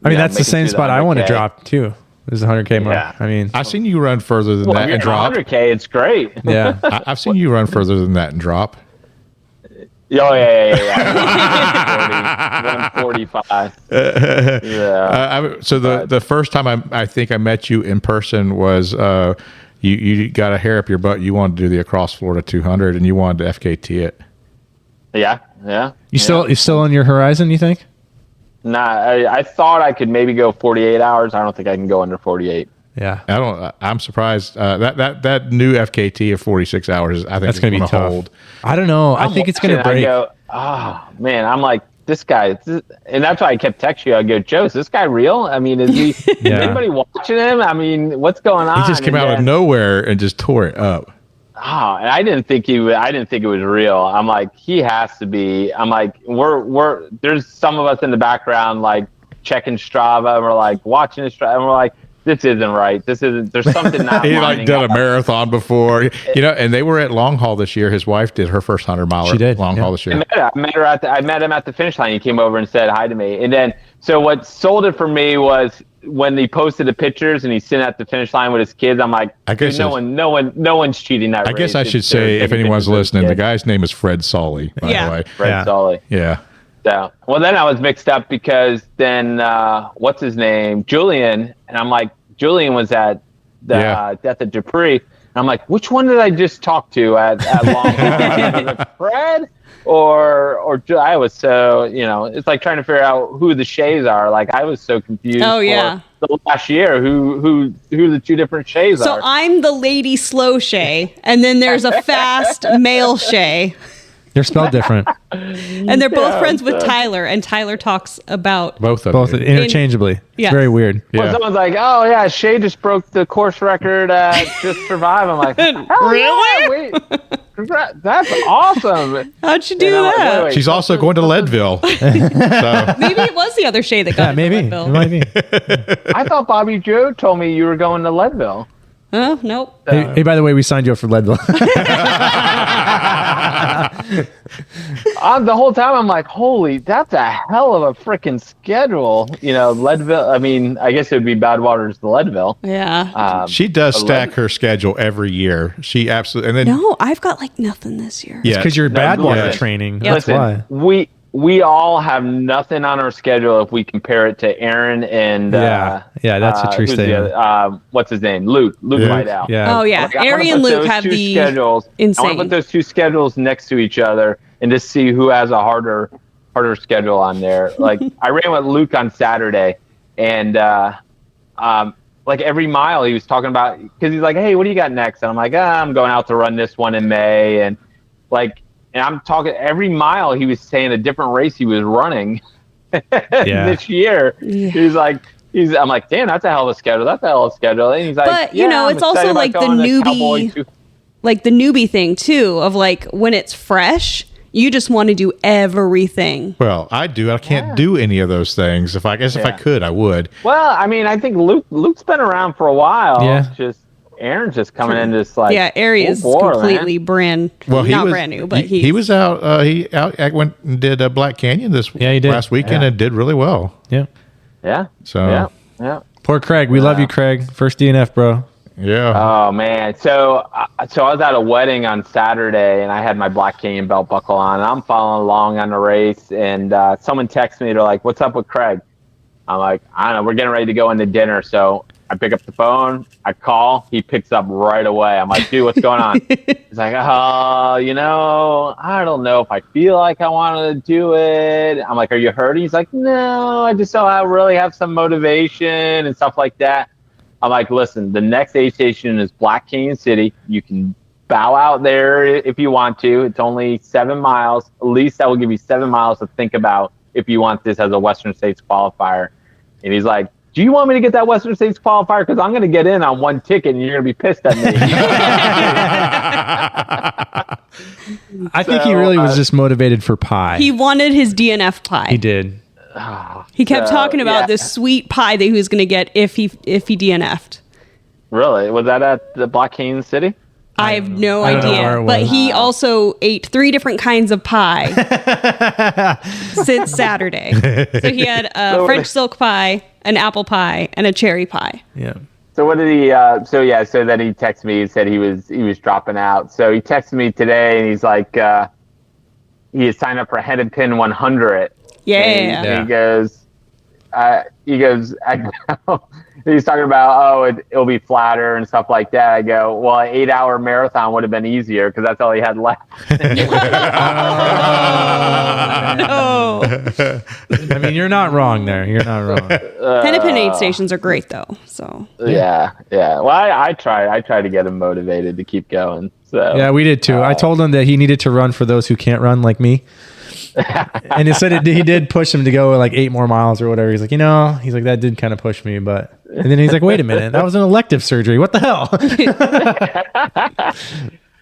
I mean, that's the same spot I want to drop too. Is the 100K mark. Yeah. I mean, I've seen you run further than that and drop. 100K, it's great. yeah. I've seen you run further than that and drop. Oh, yeah. 145. Yeah. So the first time I think I met you in person was you got a hair up your butt. You wanted to do the Across Florida 200 and you wanted to FKT it. Yeah. You still on your horizon, you think? Nah, I thought I could maybe go 48 hours. I don't think I can go under 48. Yeah. I'm surprised that new FKT of 46 hours. I think That's going to be tough. hold. I don't know. I think it's going to break. I go, oh man, I'm like this guy, and that's why I kept texting you. I go, Joe, is this guy real? I mean, is he? Is anybody watching him? I mean, what's going on? He just came out of nowhere and just tore it up. Oh, and I didn't think it was real. I'm like, he has to be. I'm like, we're there's some of us in the background like checking Strava, and we're like watching his Strava, and we're like, this isn't right. There's something not. He lining done up. a marathon before, and they were at Long Haul this year. His wife did her first 100-miler. She did, Long Haul this year. I met him at the finish line. He came over and said hi to me. And then, so what sold it for me was when he posted the pictures and he's sitting at the finish line with his kids. I'm like, I guess no one's cheating that race. I guess I should say, if anyone's listening, the guy's name is Fred Solly, by the way. Fred Solly. Yeah. So, well, then I was mixed up because then, what's his name? Julian. And I'm like, Julian was at the Death of Dupree. And I'm like, which one did I just talk to at Long Haul? Was it Fred or I was so, it's like trying to figure out who the Shaes are. Like I was so confused. Oh, yeah. For the last year, who the two different Shaes are. So I'm the lady slow Shae, and then there's a fast male Shae. They're spelled different. And they're both friends with Tyler, and Tyler talks about Both interchangeably. Yeah. It's very weird. Well, someone's like, oh, yeah, Shae just broke the course record at Just Survive. I'm like, Really? Yeah, wait. That's awesome. How'd you do And I'm like, that? wait. She's also going to Leadville. So Maybe it was the other Shae that got Yeah, into maybe. Leadville. It might be. I thought Bobby Joe told me you were going to Leadville. Oh, nope. Hey, by the way, we signed you up for Leadville. The whole time I'm like, holy, that's a hell of a freaking schedule. Leadville. I mean, I guess it would be Badwaters to Leadville. Yeah. she does stack her schedule every year. She absolutely, and then No, I've got like nothing this year. yeah, Because you're bad water yeah. training. Yeah. That's Listen, why. we all have nothing on our schedule if we compare it to Aaron and Yeah, that's a true who's the statement. other- what's his name? Luke Whiteout. Yeah. Oh, yeah. Like, I wanna Ari and put Luke those have two the schedules. I want insane. to put those two schedules next to each other and just see who has a harder schedule on there. Like I ran with Luke on Saturday, and like every mile he was talking about because he's like, "Hey, what do you got next?" And I'm like, "I'm going out to run this one in May," and I'm talking every mile he was saying a different race he was running this year. Yeah. I'm like, damn, that's a hell of a schedule. That's a hell of a schedule. And he's like, But, I'm it's also excited about like the going to newbie, Cowboy too. like the newbie thing too, of like when it's fresh, you just want to do everything. Well, I do. I can't do any of those things. If I could, I would. Well, I mean, I think Luke's been around for a while. Yeah. Just Aaron's just coming in just like Yeah, Ari is completely brand new, but he was out. I went and did a Black Canyon he did. last weekend and did really well. Yeah. Yeah. So Yeah. Poor Craig. We love you, Craig. First DNF, bro. yeah. Oh man, so I was at a wedding on Saturday, and I had my Black Canyon belt buckle on. And I'm following along on the race, and someone texts me. They're like, "What's up with Craig?" I'm like, "I don't know. We're getting ready to go into dinner." So I pick up the phone. I call. He picks up right away. I'm like, "Dude, what's going on?" He's like, I don't know if I feel like I want to do it. I'm like, "Are you hurting?" He's like, "No, I just don't really have some motivation and stuff like that." I'm like, listen, the next aid station is Black Canyon City. You can bow out there if you want to. It's only 7 miles. At least that will give you 7 miles to think about if you want this as a Western States qualifier. And he's like, do you want me to get that Western States qualifier? Because I'm going to get in on one ticket and you're going to be pissed at me. I think he really was just motivated for pie. He wanted his DNF pie. He did. He kept talking about this sweet pie that he was going to get if he DNF'd. Really? Was that at the Black Canyon City? I have no I don't know where idea. it But was. he also ate 3 different kinds of pie since Saturday. So he had a French silk pie, an apple pie, and a cherry pie. Yeah. So what did he? So then he texted me and said he was dropping out. So he texted me today and he's like, he had signed up for Head and Pin 100. Yeah. And he goes, he's talking about, it'll be flatter and stuff like that. I go, well, an 8-hour marathon would have been easier because that's all he had left. No. I mean, you're not wrong there. You're not wrong. Pen and Pin aid stations are great though. So Yeah. Well, I tried to get him motivated to keep going. So Yeah, we did too. I told him that he needed to run for those who can't run like me. And he said he did push him to go like 8 more miles or whatever. He's like, that did kind of push me, but and then he's like, wait a minute, that was an elective surgery. What the hell?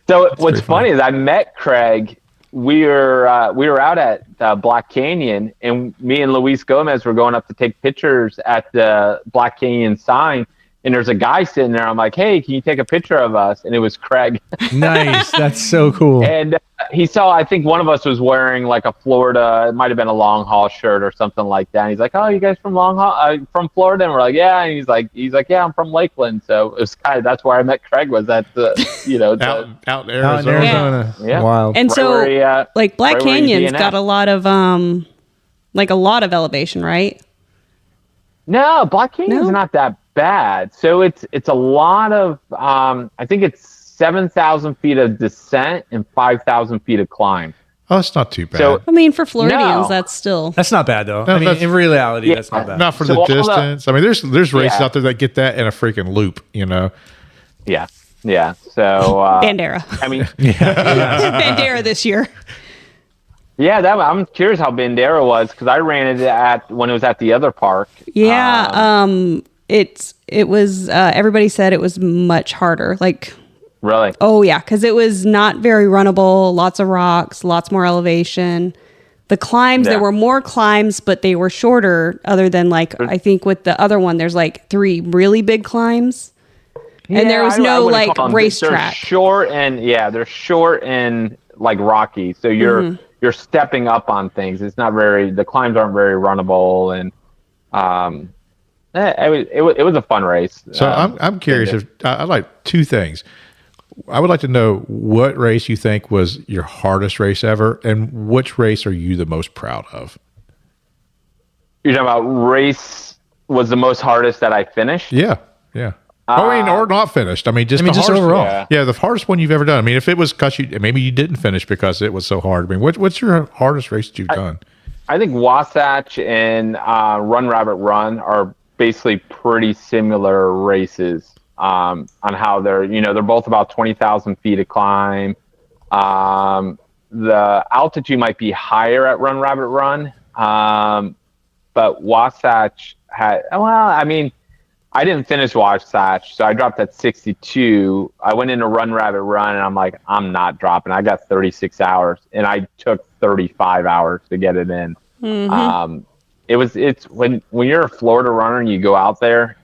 So what's funny is I met Craig. We were out at Black Canyon, and me and Luis Gomez were going up to take pictures at the Black Canyon sign. And there's a guy sitting there. I'm like, hey, can you take a picture of us? And it was Craig. Nice. That's so cool. And he saw, I think one of us was wearing like a Florida, it might have been a long haul shirt or something like that. And he's like, oh, you guys from from Florida? And we're like, yeah. And he's like, yeah, I'm from Lakeland. So it was that's where I met Craig, was at the, out in Out in Arizona. Arizona. Yeah. Wild. and Right so where he, like Black right where he Canyon's DNF'd. got a lot of elevation, right? No, Black Canyon's No? not that bad. So it's a lot of, I think it's 7,000 feet of descent and 5,000 feet of climb. Oh, it's not too bad. So I mean, for Floridians, No. that's still That's not bad though. No, I mean, that's- in reality, Yeah. that's not bad. not for So the all the- distance. I mean, there's races Yeah. out there that get that in a freaking loop. Yeah. So, Bandera. I mean, Bandera this year. yeah, I'm curious how Bandera was, because I ran it when it was at the other park. Yeah. It was everybody said it was much harder. Like, Really? oh yeah, because it was not very runnable, lots of rocks, lots more elevation. The climbs, Yeah. there were more climbs, but they were shorter, other than like I think with the other one there's like 3 really big climbs. And there was no wouldn't like call them- racetrack. They're short and like rocky. So you're stepping up on things. It's not the climbs aren't very runnable, and it was a fun race. So I'm curious if I'd like 2 things. I would like to know what race you think was your hardest race ever, and which race are you the most proud of? You're talking about race was the most hardest that I finished? Yeah. Or not finished. I mean, just just hardest, overall. Yeah, the hardest one you've ever done. I mean, if it was because maybe you didn't finish because it was so hard. I mean, what's your hardest race that you've done? I think Wasatch and Run Rabbit Run are basically pretty similar races on how they're both about 20,000 feet of climb. The altitude might be higher at Run Rabbit Run, but Wasatch I didn't finish Wasatch, so I dropped at 62. I went into Run Rabbit Run, and I'm like, I'm not dropping. I got 36 hours, and I took 35 hours to get it in. It's when you're a Florida runner and you go out there,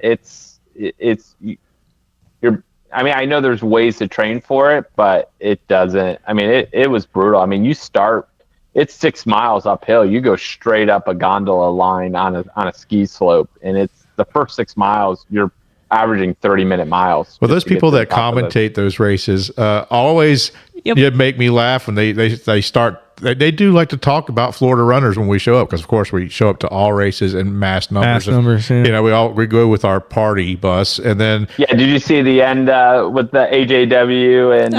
I know there's ways to train for it, but it doesn't. I mean, it was brutal. I mean, it's 6 miles uphill. You go straight up a gondola line on a ski slope, and it's the first 6 miles, you're averaging 30-minute miles. Well, those just to get people to the that top of it. commentate those races always make me laugh when they start. They do like to talk about Florida runners when we show up, because of course we show up to all races in mass numbers. Yeah. We go with our party bus, and then Yeah, did you see the end with the AJW and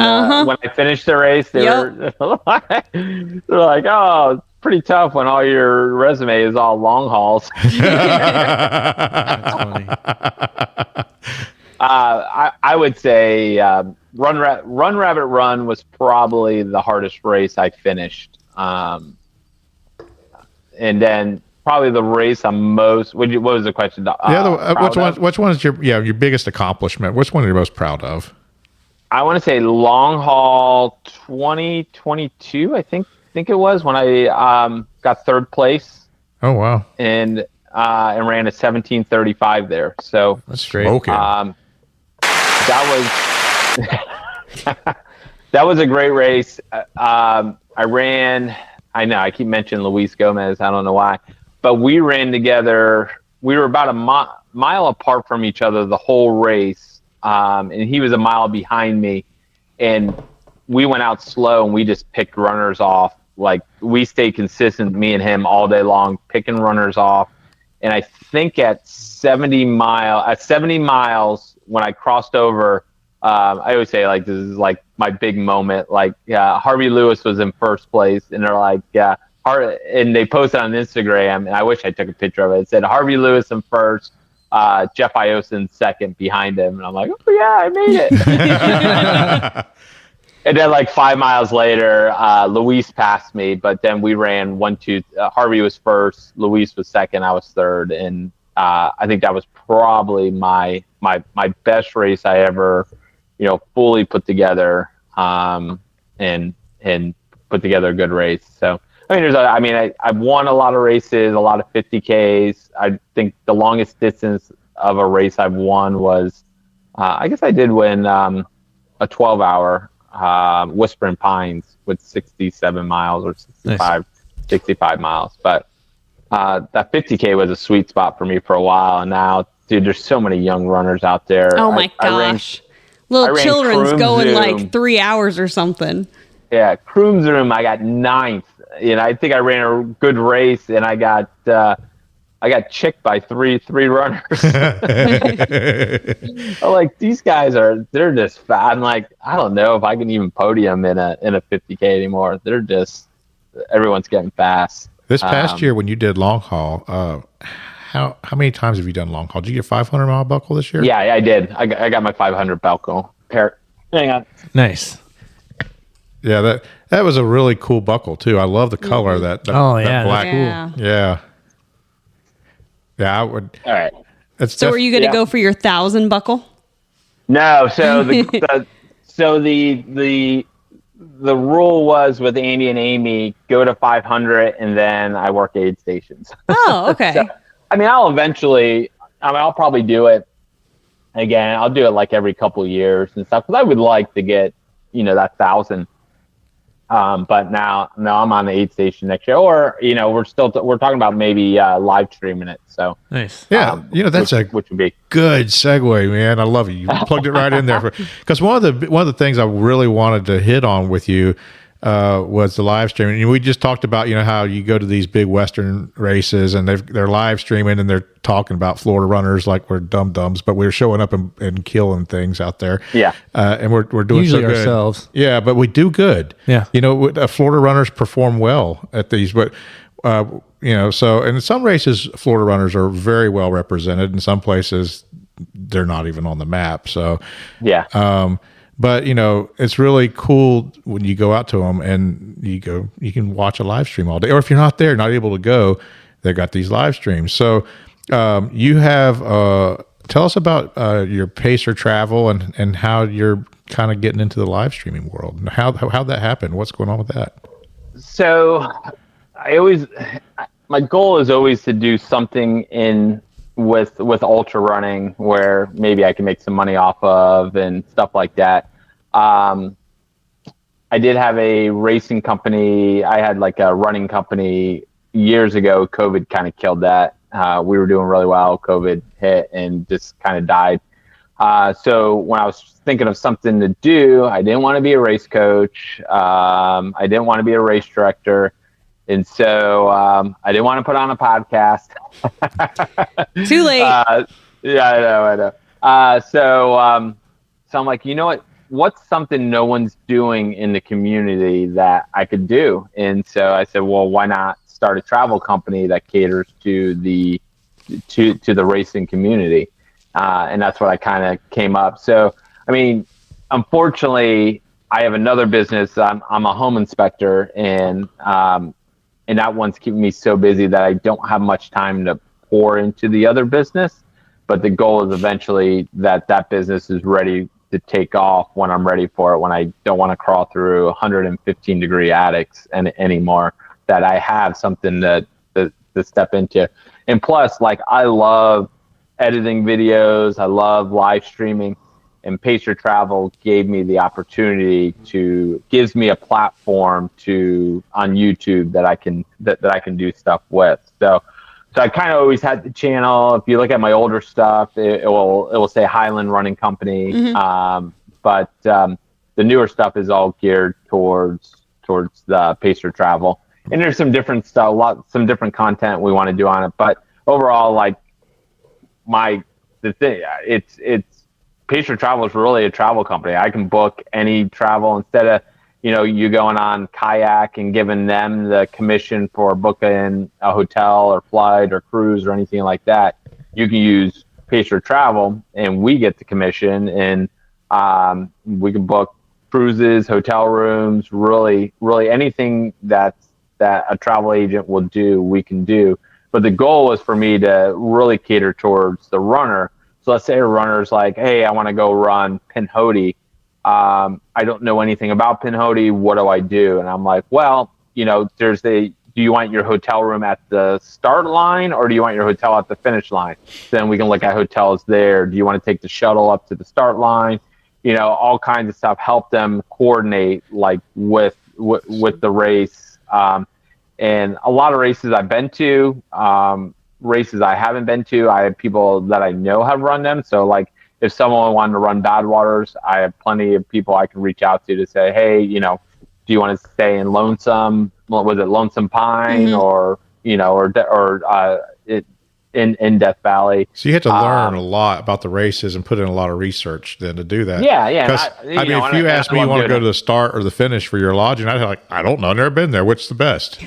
when I finished the race, they're like, oh, it's pretty tough when all your resume is all long hauls. That's funny. I would say Run Rabbit Run was probably the hardest race I finished. And then probably the race I'm most. What was the question? Which one is your biggest accomplishment? Which one are you most proud of? I want to say long haul 2022. I think it was when I got third place. Oh wow! And ran a 17:35 there. So that's great. That was a great race. I ran. I know I keep mentioning Luis Gomez. I don't know why, but we ran together. We were about a mile apart from each other the whole race, and he was a mile behind me. And we went out slow, and we just picked runners off. Like we stayed consistent, me and him, all day long, picking runners off. And I think at 70 miles, when I crossed over, I always say like this is like my big moment. Like Harvey Lewis was in first place, and they're like, and they posted on Instagram, and I wish I took a picture of it. It said Harvey Lewis in first, Jeff Iosa in second behind him, and I'm like, oh yeah, I made it. And then like 5 miles later, Luis passed me, but then we ran 1-2. Harvey was first, Luis was second, I was third, and I think that was probably my best race I ever, fully put together, and put together a good race. So I've won a lot of races, a lot of 50Ks. I think the longest distance of a race I've won was, I guess I did win a 12-hour. Whispering Pines with 67 miles or 65 miles. But that 50K was a sweet spot for me for a while. And now, dude, there's so many young runners out there. Oh my gosh. Little children's going like 3 hours or something. Yeah, Kroom Zoom, I got ninth. I think I ran a good race, and I got chicked by three runners. I'm like, these guys they're just fat. I'm like, I don't know if I can even podium in a 50K anymore. They're just, everyone's getting fast. This past year when you did long haul, how many times have you done long haul? Did you get 500 mile buckle this year? Yeah, I did. I got my 500 buckle. Hang on. Nice. Yeah, that was a really cool buckle too. I love the color of that black. Yeah. Yeah. Yeah, I would. All right. So, are you going to go for your 1,000 buckle? No. So the rule was with Andy and Amy, go to 500, and then I work aid stations. Oh, okay. So, I'll probably do it again. I'll do it like every couple of years and stuff, because I would like to get that 1,000. But now I'm on the aid station next year, or we're talking about maybe live streaming it. So nice, yeah. That's which would be good segue, man. I love it. You plugged it right in there because one of the things I really wanted to hit on with you was the live streaming. And we just talked about how you go to these big Western races and they're live streaming and they're talking about Florida runners like we're dum-dums, but we're showing up and killing things out there. Yeah, and we're doing usually so good ourselves. Yeah, but we do good. Yeah, Florida runners perform well at these, but so in some races Florida runners are very well represented. In some places they're not even on the map. So yeah. But it's really cool when you go out to them and you can watch a live stream all day. Or if you're not there, not able to go, they've got these live streams. So you have tell us about your Pacer travel and how you're kind of getting into the live streaming world and how that happened. What's going on with that? So my goal is always to do something with ultra running where maybe I can make some money off of and stuff like that. I did have a racing company. I had like a running company years ago. COVID kind of killed that. We were doing really well. COVID hit and just kind of died. So when I was thinking of something to do, I didn't want to be a race coach. I didn't want to be a race director. And so I didn't want to put on a podcast. Too late. Yeah, I know. So I'm like, you know what? What's something no one's doing in the community that I could do? And so I said, well, why not start a travel company that caters to the racing community? And that's what I kind of came up. So, unfortunately, I have another business. I'm a home inspector, and and that one's keeping me so busy that I don't have much time to pour into the other business. But the goal is eventually that business is ready to take off when I'm ready for it, when I don't want to crawl through 115 degree attics anymore, that I have something to step into. And plus, like, I love editing videos. I love live streaming, and Pacer Travel gave me the opportunity gives me a platform on YouTube that I can do stuff with. So I kind of always had the channel. If you look at my older stuff, it will say Highland Running Company. Mm-hmm. But the newer stuff is all geared towards the Pacer Travel. And there's some different stuff, some different content we want to do on it. But overall, like, it's Pacer Travel is really a travel company. I can book any travel instead of, you going on kayak and giving them the commission for booking a hotel or flight or cruise or anything like that. You can use Pacer Travel and we get the commission, and we can book cruises, hotel rooms, really anything that a travel agent will do, we can do. But the goal is for me to really cater towards the runner. So let's say a runner's like, hey, I want to go run Pinhoti. I don't know anything about Pinhoti. What do I do? And I'm like, well, do you want your hotel room at the start line, or do you want your hotel at the finish line? Then we can look at hotels there. Do you want to take the shuttle up to the start line? All kinds of stuff. Help them coordinate, like, with the race. And a lot of races I've been to, races I haven't been to, I have people that I know have run them. So, like, if someone wanted to run Badwaters, I have plenty of people I can reach out to say, hey, do you want to stay in Lonesome? Was it Lonesome Pine, mm-hmm. in Death Valley? So you have to learn a lot about the races and put in a lot of research then to do that. Yeah. I mean, if you asked me, you want to go to the start or the finish for your lodging, I'd be like, I don't know, I've never been there. Which is the best?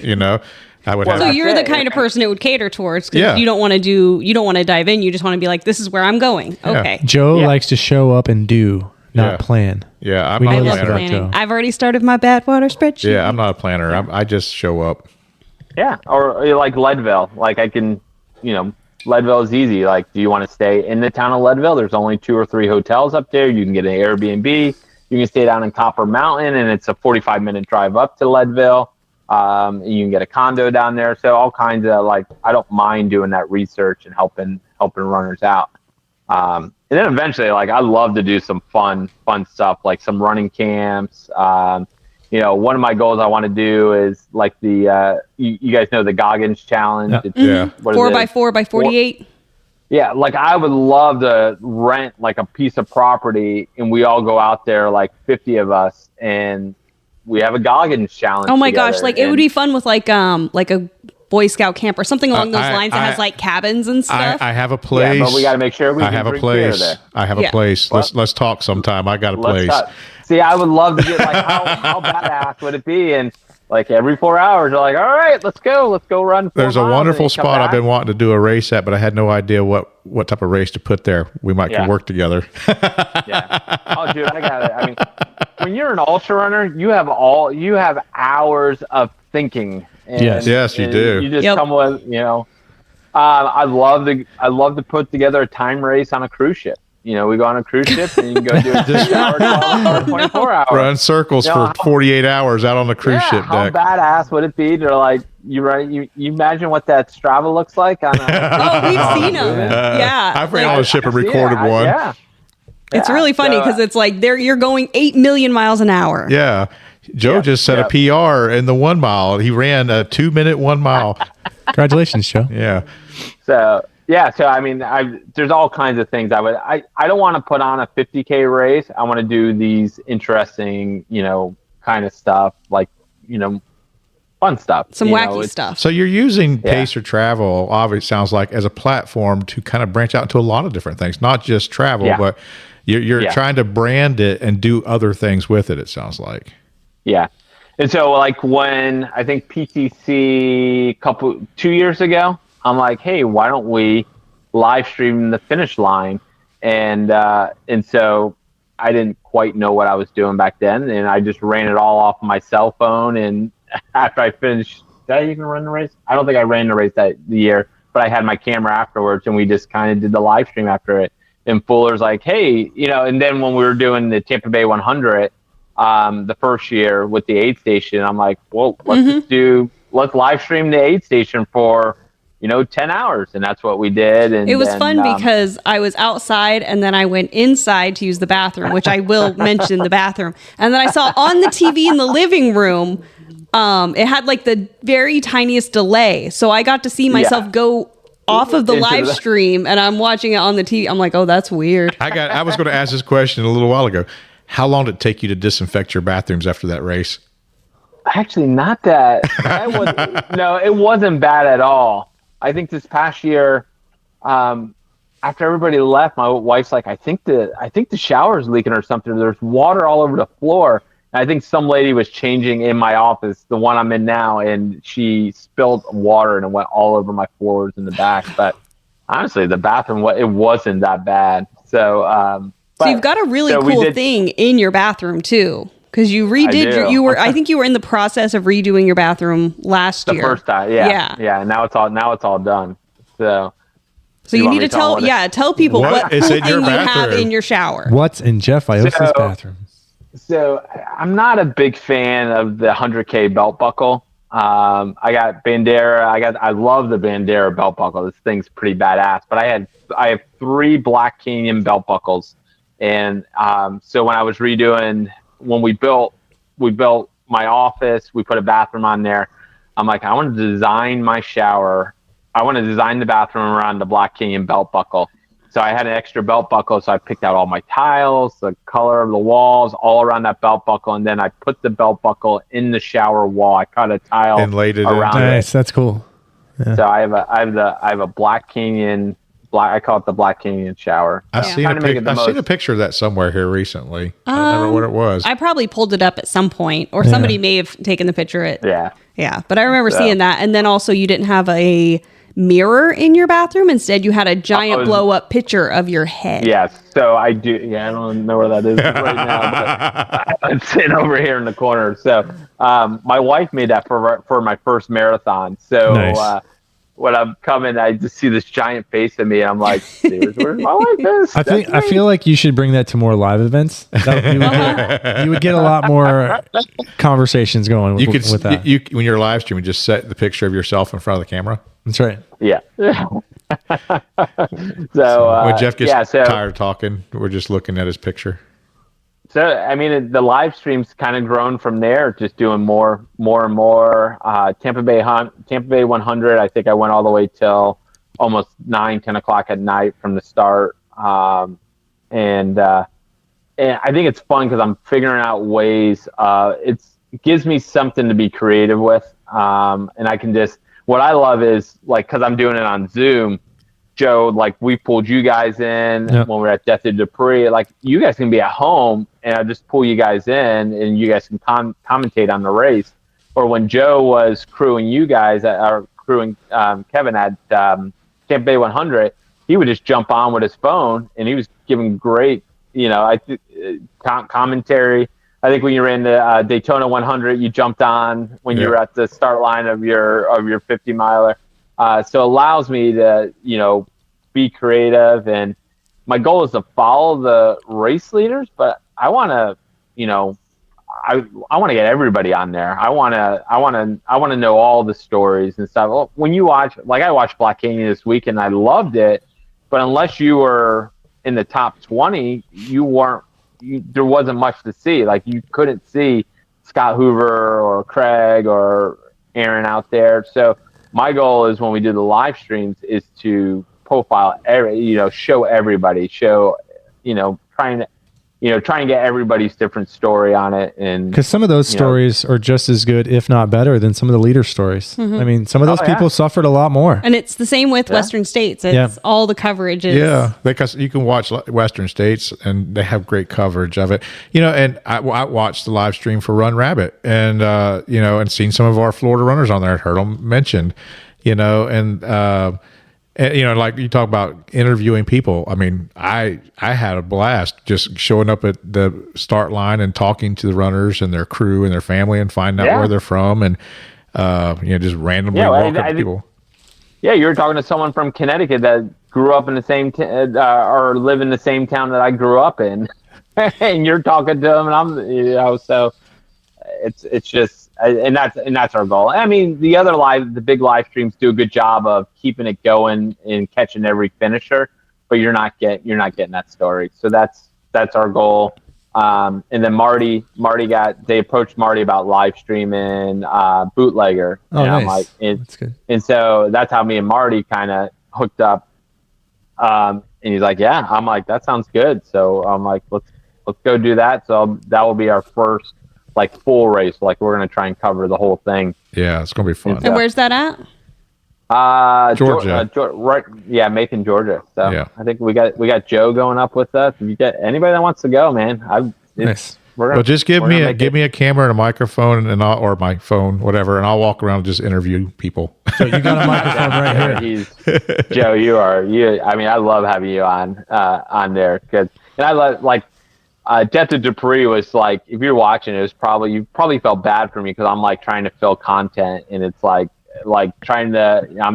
I would. So you're the kind of person it would cater towards, because you don't want to dive in. You just want to be like, this is where I'm going. Okay. Joe likes to show up and do, not plan. Yeah, I love planning. I've already started my Badwater spreadsheet. Yeah, I'm not a planner. I just show up. Yeah, or like Leadville. Like, I can, Leadville is easy. Like, do you want to stay in the town of Leadville? There's only 2 or 3 hotels up there. You can get an Airbnb. You can stay down in Copper Mountain, and it's a 45-minute drive up to Leadville. You can get a condo down there. So all kinds of, like, I don't mind doing that research and helping runners out. And then eventually, like, I love to do some fun stuff, like some running camps. One of my goals I want to do is, like, the you guys know the Goggins Challenge. Yeah. 4x4 by 48. Yeah, like, I would love to rent, like, a piece of property, and we all go out there, like 50 of us, and we have a Goggins Challenge. Oh my together. gosh, like, it would be fun with like a Boy Scout camp or something along those lines that has like cabins and stuff. I have a place. Yeah, but we got to make sure we. I have a place. I have a place. Let's talk sometime. I got a place. See, I would love to get, like, how badass would it be? And, like, every 4 hours, you're like, all right, let's go run. There's a wonderful spot I've been wanting to do a race at, but I had no idea what type of race to put there. We might can work together. Yeah. Oh, dude, I got it. I mean, when you're an ultra runner, you have hours of thinking. And, yes, you do. You just come with, I love to put together a time race on a cruise ship. We go on a cruise ship and you can go do it 6 hours, 12 hours, 24 hours. Run circles for 48 hours out on the cruise ship deck. How badass would it be to, like, you imagine what that Strava looks like on a we've seen them. I've ran on a ship and recorded one. Yeah. It's really funny because it's like you're going 8 million miles an hour. Yeah. Joe just set a PR in the 1 mile. He ran a 2-minute 1 mile. Congratulations, Joe. Yeah. So I mean, there's all kinds of things I don't want to put on a 50K race. I want to do these interesting, kind of stuff, like, fun stuff. Some wacky stuff. So you're using Pacer Travel, obviously, sounds like, as a platform to kind of branch out into a lot of different things, not just travel, but you're trying to brand it and do other things with it, it sounds like. Yeah. And so, like, when I think PTC 2 years ago, I'm like, hey, why don't we live stream the finish line? And so I didn't quite know what I was doing back then, and I just ran it all off my cell phone. And after I finished did I even run the race? I don't think I ran the race that year, but I had my camera afterwards, and we just kind of did the live stream after it. And Fuller's like, hey, and then when we were doing the Tampa Bay 100, the first year with the aid station, I'm like, well, let's live stream the aid station for 10 hours. And that's what we did. And it was fun because I was outside and then I went inside to use the bathroom, which I will mention the bathroom. And then I saw on the TV in the living room, it had like the very tiniest delay. So I got to see myself go off of the live stream, and I'm watching it on the TV. I'm like, oh, that's weird. I was going to ask this question a little while ago. How long did it take you to disinfect your bathrooms after that race? Actually, not that. No, it wasn't bad at all. I think this past year, after everybody left, my wife's like, I think the shower's leaking or something. There's water all over the floor. And I think some lady was changing in my office, the one I'm in now, and she spilled water and it went all over my floors in the back. But honestly, the bathroom, it wasn't that bad. So, so you've got a really cool thing in your bathroom too. Because you redid I think you were in the process of redoing your bathroom last year. The first time, yeah. And now it's all done. So you need to tell people what cool thing you have in your shower. What's in Jeff Iosa's bathroom? So I'm not a big fan of the 100K belt buckle. I got Bandera. I love the Bandera belt buckle. This thing's pretty badass. But I have 3 Black Canyon belt buckles, and so when I was redoing. When we built my office, we put a bathroom on there. I'm like, I want to design my shower. I want to design the bathroom around the Black Canyon belt buckle. So I had an extra belt buckle. So I picked out all my tiles, the color of the walls, all around that belt buckle. And then I put the belt buckle in the shower wall. I cut a tile and laid it around in. Nice. That's cool. Yeah. So I have a Black Canyon, I call it the Black Canyon shower. I've seen a picture of that somewhere here recently. I don't remember what it was. I probably pulled it up at some point, or somebody may have taken the picture. Yeah. But I remember seeing that. And then also you didn't have a mirror in your bathroom. Instead, you had a giant blow up picture of your head. Yes. So I do. Yeah, I don't know where that is right now, but I'm sitting over here in the corner. So my wife made that for my first marathon. So nice. When I'm coming, I just see this giant face of me, and I'm like, "Where's my wife?" I feel like you should bring that to more live events. You would get a lot more conversations going with that. When you're live streaming, just set the picture of yourself in front of the camera. That's right. Yeah. So when Jeff gets tired of talking, we're just looking at his picture. So, I mean, the live stream's kind of grown from there, just doing more and more. Tampa Bay 100, I think I went all the way till almost 10 o'clock at night from the start. And I think it's fun because I'm figuring out ways. It gives me something to be creative with. And I can what I love is, like, because I'm doing it on Zoom, Joe, like, we pulled you guys in when we were at Death of Dupree. Like, you guys can be at home, and I just pull you guys in, and you guys can commentate on the race. Or when Joe was crewing you guys, crewing Kevin at Tampa Bay 100, he would just jump on with his phone, and he was giving great, commentary. I think when you ran the Daytona 100, you jumped on when you were at the start line of your 50 miler. So it allows me to, be creative, and my goal is to follow the race leaders, but I want to, I want to get everybody on there. I want to know all the stories and stuff. Well, when you watch, like, I watched Black Canyon this week and I loved it, but unless you were in the top 20, there wasn't much to see. Like, you couldn't see Scott Hoover or Craig or Aaron out there. So my goal is, when we do the live streams, is to profile show everybody, try and get everybody's different story on it. And because some of those stories are just as good, if not better, than some of the leader stories. Mm-hmm. I mean, some of those people suffered a lot more. And it's the same with Western States. It's all the coverage is. Yeah, because you can watch Western States and they have great coverage of it. And I watched the live stream for Run Rabbit, and and seen some of our Florida runners on there. Heard them mentioned, and like you talk about interviewing people. I mean, I had a blast just showing up at the start line and talking to the runners and their crew and their family and finding out where they're from. And just randomly walk up to people. Yeah, you were talking to someone from Connecticut that grew up in the same or live in the same town that I grew up in, and you're talking to them, and I'm, so it's just, and that's our goal. I mean, the big live streams do a good job of keeping it going and catching every finisher, but you're not getting that story. So that's our goal. And then they approached Marty about live streaming Bootlegger. Oh, and nice. I'm like, That's good. And so that's how me and Marty kind of hooked up. And he's like, yeah. I'm like, that sounds good. So I'm like, let's go do that. So that will be our first like full race. Like we're gonna try and cover the whole thing. Yeah, it's gonna be fun. And where's that at? Georgia. Right? Yeah, Macon, Georgia. So Yeah. I think we got Joe going up with us. If you get anybody that wants to go, man, Nice. Well, just give me a camera and a microphone or my phone, whatever, and I'll walk around and just interview people. So you got a microphone right here. Joe, I mean, I love having you on there because, and I love like Death of Dupree was like, if you're watching, you probably felt bad for me because I'm like trying to fill content, and it's like I'm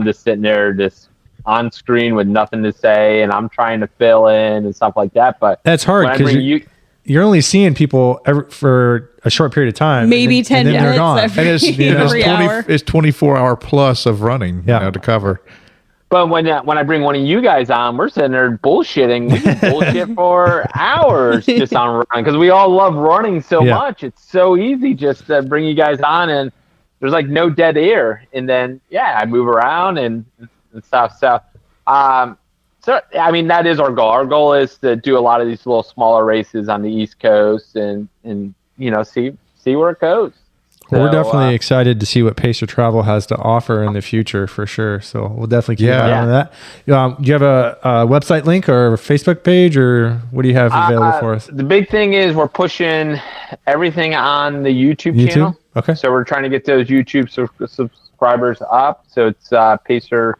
just sitting there just on screen with nothing to say, and I'm trying to fill in and stuff like that. But that's hard because you're only seeing people for a short period of time. Maybe 10 and then minutes they're gone. every hour. It's 24 hour plus of running to cover. But when I bring one of you guys on, we're sitting there bullshitting. We can bullshit for hours just on running because we all love running so much. It's so easy just to bring you guys on, and there's like no dead air. And then I move around and stuff. So I mean that is our goal. Our goal is to do a lot of these little smaller races on the East Coast and see where it goes. So, we're definitely excited to see what Pacer Travel has to offer in the future for sure. So we'll definitely keep an eye on that. Do you have a website link or a Facebook page, or what do you have available for us? The big thing is we're pushing everything on the YouTube channel. Okay. So we're trying to get those YouTube subscribers up. So it's Pacer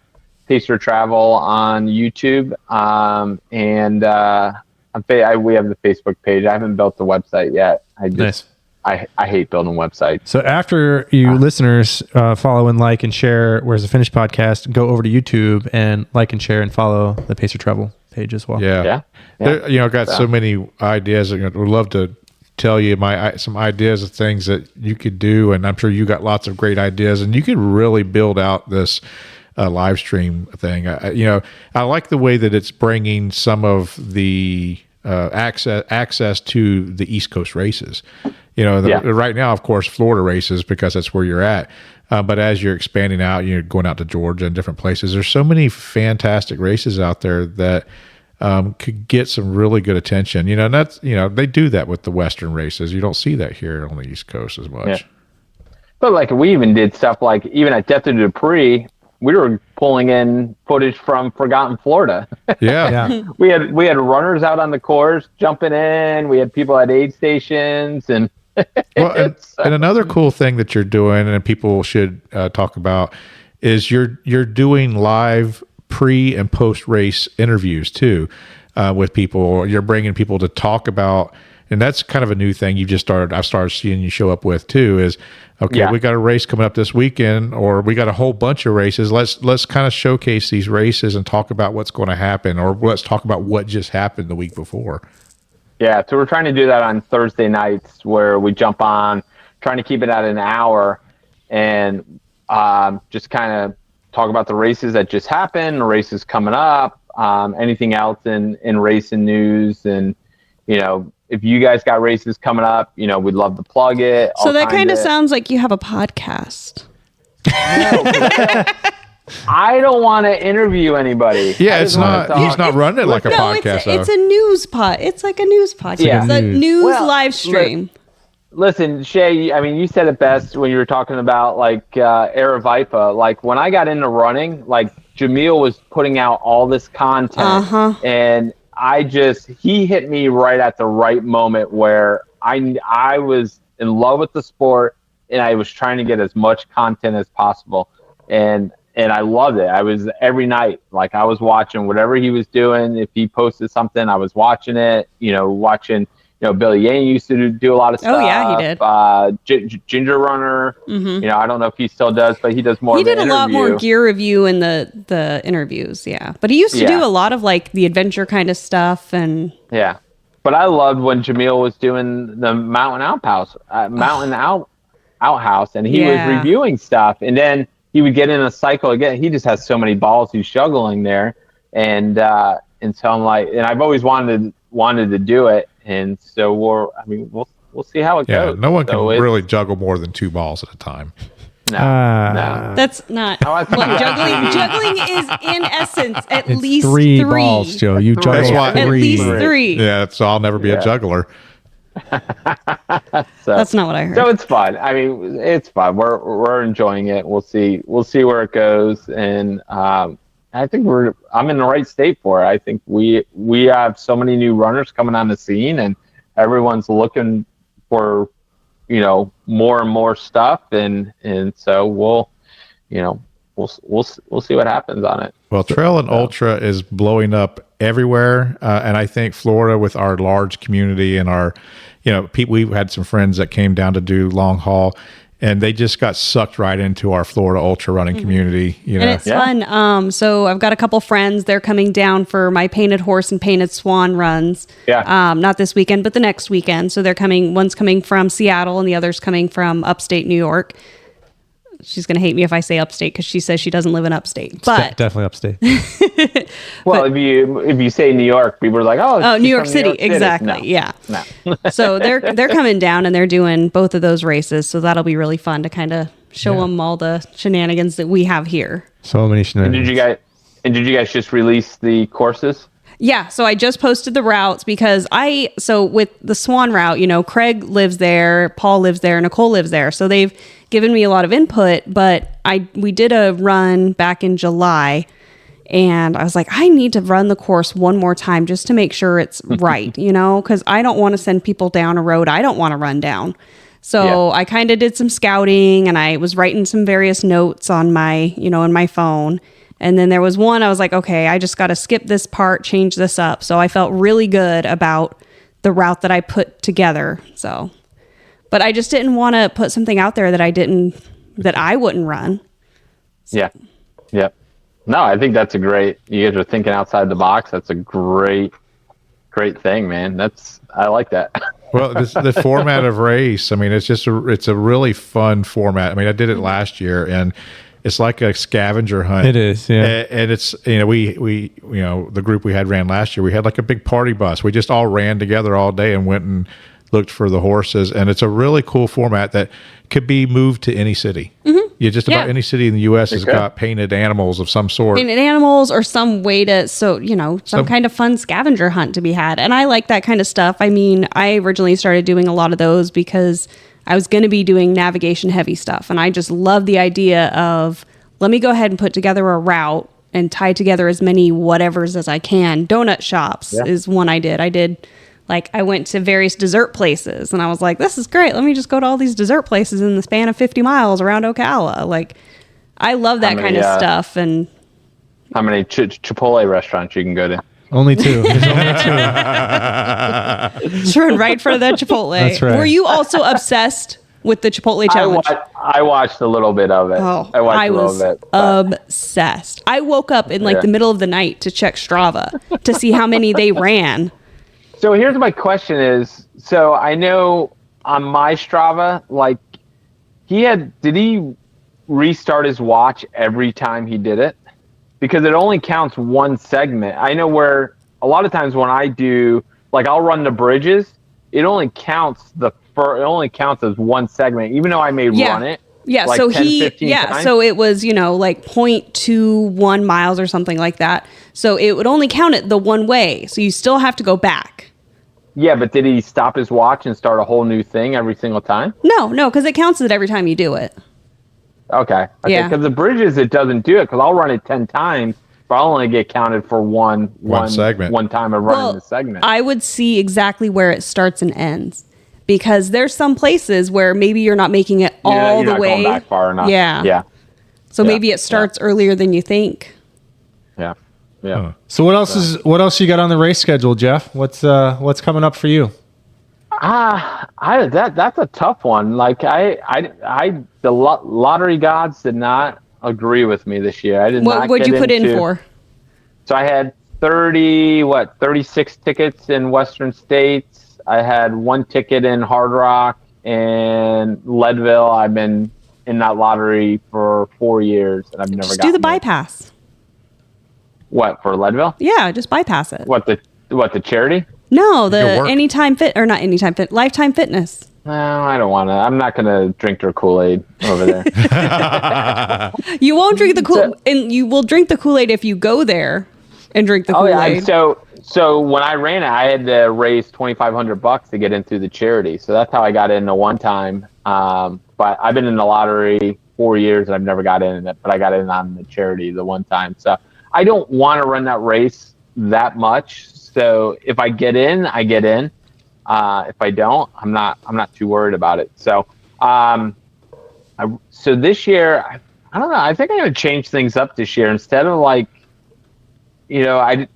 Travel on YouTube, and we have the Facebook page. I haven't built the website yet. Nice. I hate building websites. So after you listeners follow and like and share Where's the Finish podcast, go over to YouTube and like and share and follow the Pacer Travel page as well. Yeah. I've got so many ideas. I would love to tell you some ideas of things that you could do, and I'm sure you got lots of great ideas, and you could really build out this live stream thing. I like the way that it's bringing some of the access to the East Coast races. Right now, of course, Florida races because that's where you're at. But as you're expanding out, you're going out to Georgia and different places. There's so many fantastic races out there that could get some really good attention. And that's they do that with the Western races. You don't see that here on the East Coast as much. Yeah. But like we even did stuff like even at Death of Dupree, we were pulling in footage from Forgotten Florida. Yeah. We had runners out on the course jumping in. We had people at aid stations and. Well, and another cool thing that you're doing, and people should talk about, is you're doing live pre and post race interviews too with people. You're bringing people to talk about, and that's kind of a new thing I've started seeing you show up with too. Is we got a race coming up this weekend, or we got a whole bunch of races. Let's kind of showcase these races and talk about what's going to happen, or let's talk about what just happened the week before. Yeah, so we're trying to do that on Thursday nights where we jump on, trying to keep it at an hour and just kind of talk about the races that just happened, races coming up, anything else in racing news. And, if you guys got races coming up, we'd love to plug it. So that kind of sounds like you have a podcast. I don't want to interview anybody. Yeah, it's not. He's not running it like a podcast. It's a news pod. It's like a news podcast. Yeah. It's a news live stream. Listen, Shae, I mean, you said it best when you were talking about like Aravaipa. Like when I got into running, like Jamil was putting out all this content, and he hit me right at the right moment where I was in love with the sport, and I was trying to get as much content as possible, and I loved it. I was every night, like I was watching whatever he was doing. If he posted something, I was watching it, watching Billy Yane used to do a lot of stuff. Oh, yeah, he did. Ginger Runner. I don't know if he still does, but he does more. He of the did a lot interview. more gear review in the interviews, yeah. But he used to do a lot of like the adventure kind of stuff, and yeah. But I loved when Jamil was doing the Mountain Outhouse, Outhouse, and he was reviewing stuff, and then he would get in a cycle again. He just has so many balls he's juggling there, and so I'm like, and I've always wanted to do it, and so we'll see how it goes. No one can really juggle more than 2 balls at a time. No. That's not what juggling. Juggling is in essence at least 3 balls, Joe. You juggle That's why- at least 3. Yeah, so I'll never be a juggler. That's not what I heard. So it's fun. I mean, it's fun. We're enjoying it. We'll see where it goes, and I think I'm in the right state for it. I think we have so many new runners coming on the scene, and everyone's looking for more and more stuff, and so we'll see what happens on it. Well, trail and ultra is blowing up everywhere, and I think Florida, with our large community and our people, we've had some friends that came down to do long haul, and they just got sucked right into our Florida ultra running community. And it's fun. So I've got a couple friends. They're coming down for my Painted Horse and Painted Swan runs. Yeah. Not this weekend, but the next weekend. So they're coming. One's coming from Seattle, and the other's coming from upstate New York. She's going to hate me if I say upstate because she says she doesn't live in upstate. But definitely upstate. Well, if you say New York, people are like, New York City, exactly. No. Yeah. No. So they're coming down and they're doing both of those races. So that'll be really fun to kind of show them all the shenanigans that we have here. So many shenanigans. Did you guys just release the courses? Yeah, so I just posted the routes because with the Swan route, Craig lives there, Paul lives there, Nicole lives there. So they've given me a lot of input, but we did a run back in July, and I was like, I need to run the course one more time just to make sure it's right, because I don't want to send people down a road I don't want to run down. So I kind of did some scouting, and I was writing some various notes on my, in my phone. And then there was one, I was like, okay, I just got to skip this part, change this up. So I felt really good about the route that I put together. So, but I just didn't want to put something out there that I wouldn't run. So. Yeah. Yeah. No, I think that's you guys are thinking outside the box. That's a great thing, man. I like that. Well, the format of race, I mean, it's a really fun format. I mean, I did it last year, and it's like a scavenger hunt. It is, yeah. And it's, we the group we had ran last year, we had like a big party bus. We just all ran together all day and went and looked for the horses. And it's a really cool format that could be moved to any city. Mm-hmm. Just about any city in the U.S. has got painted animals of some sort. Painted animals or some way to, some kind of fun scavenger hunt to be had. And I like that kind of stuff. I mean, I originally started doing a lot of those because I was going to be doing navigation heavy stuff. And I just love the idea of, let me go ahead and put together a route and tie together as many whatevers as I can. Donut shops is one I did. I went to various dessert places, and I was like, this is great. Let me just go to all these dessert places in the span of 50 miles around Ocala. I love that kind of stuff. And how many Chipotle restaurants you can go to? Only 2. There's only 2. Just run right for the Chipotle. That's right. Were you also obsessed with the Chipotle challenge? I watched a little bit of it. Oh, I was obsessed. I woke up in the middle of the night to check Strava to see how many they ran. So here's my question is, so I know on my Strava, did he restart his watch every time he did it? Because it only counts one segment. I know where a lot of times when I do, I'll run the bridges, it only counts as one segment, even though I may run it. Yeah, 10, 15 times. So it was, 0.21 miles or something like that. So it would only count it the one way. So you still have to go back. Yeah, but did he stop his watch and start a whole new thing every single time? No, because it counts it every time you do it. Okay. Yeah. Because the bridges, it doesn't do it, because I'll run it 10 times, but I'll only get counted for one segment. One time of running the segment. I would see exactly where it starts and ends. Because there's some places where maybe you're not making it all the way. You're not going back far enough. Yeah. Yeah. So maybe it starts earlier than you think. Yeah. Yeah. So what else you got on the race schedule, Jeff? What's coming up for you? That's a tough one. Like the lottery gods did not agree with me this year. I did not. What'd you put in for? So I had 36 tickets in Western States. I had 1 ticket in Hard Rock and Leadville. I've been in that lottery for 4 years, and I've never Just gotten do the it. bypass. What, for Leadville? Yeah, just bypass it. What the charity? No, Your the work. Lifetime Fitness. No, I don't want to. I'm not going to drink their Kool-Aid over there. You won't drink the and you will drink the Kool-Aid if you go there and drink the Kool-Aid. Yeah. So when I ran it, I had to raise $2,500 to get into the charity. So that's how I got in the one time. But I've been in the lottery 4 years and I've never got in it. But I got in on the charity the one time. So I don't want to run that race that much. So if I get in, I get in. If I don't, I'm not too worried about it. So, so this year, I don't know. I think I'm going to change things up this year. Instead of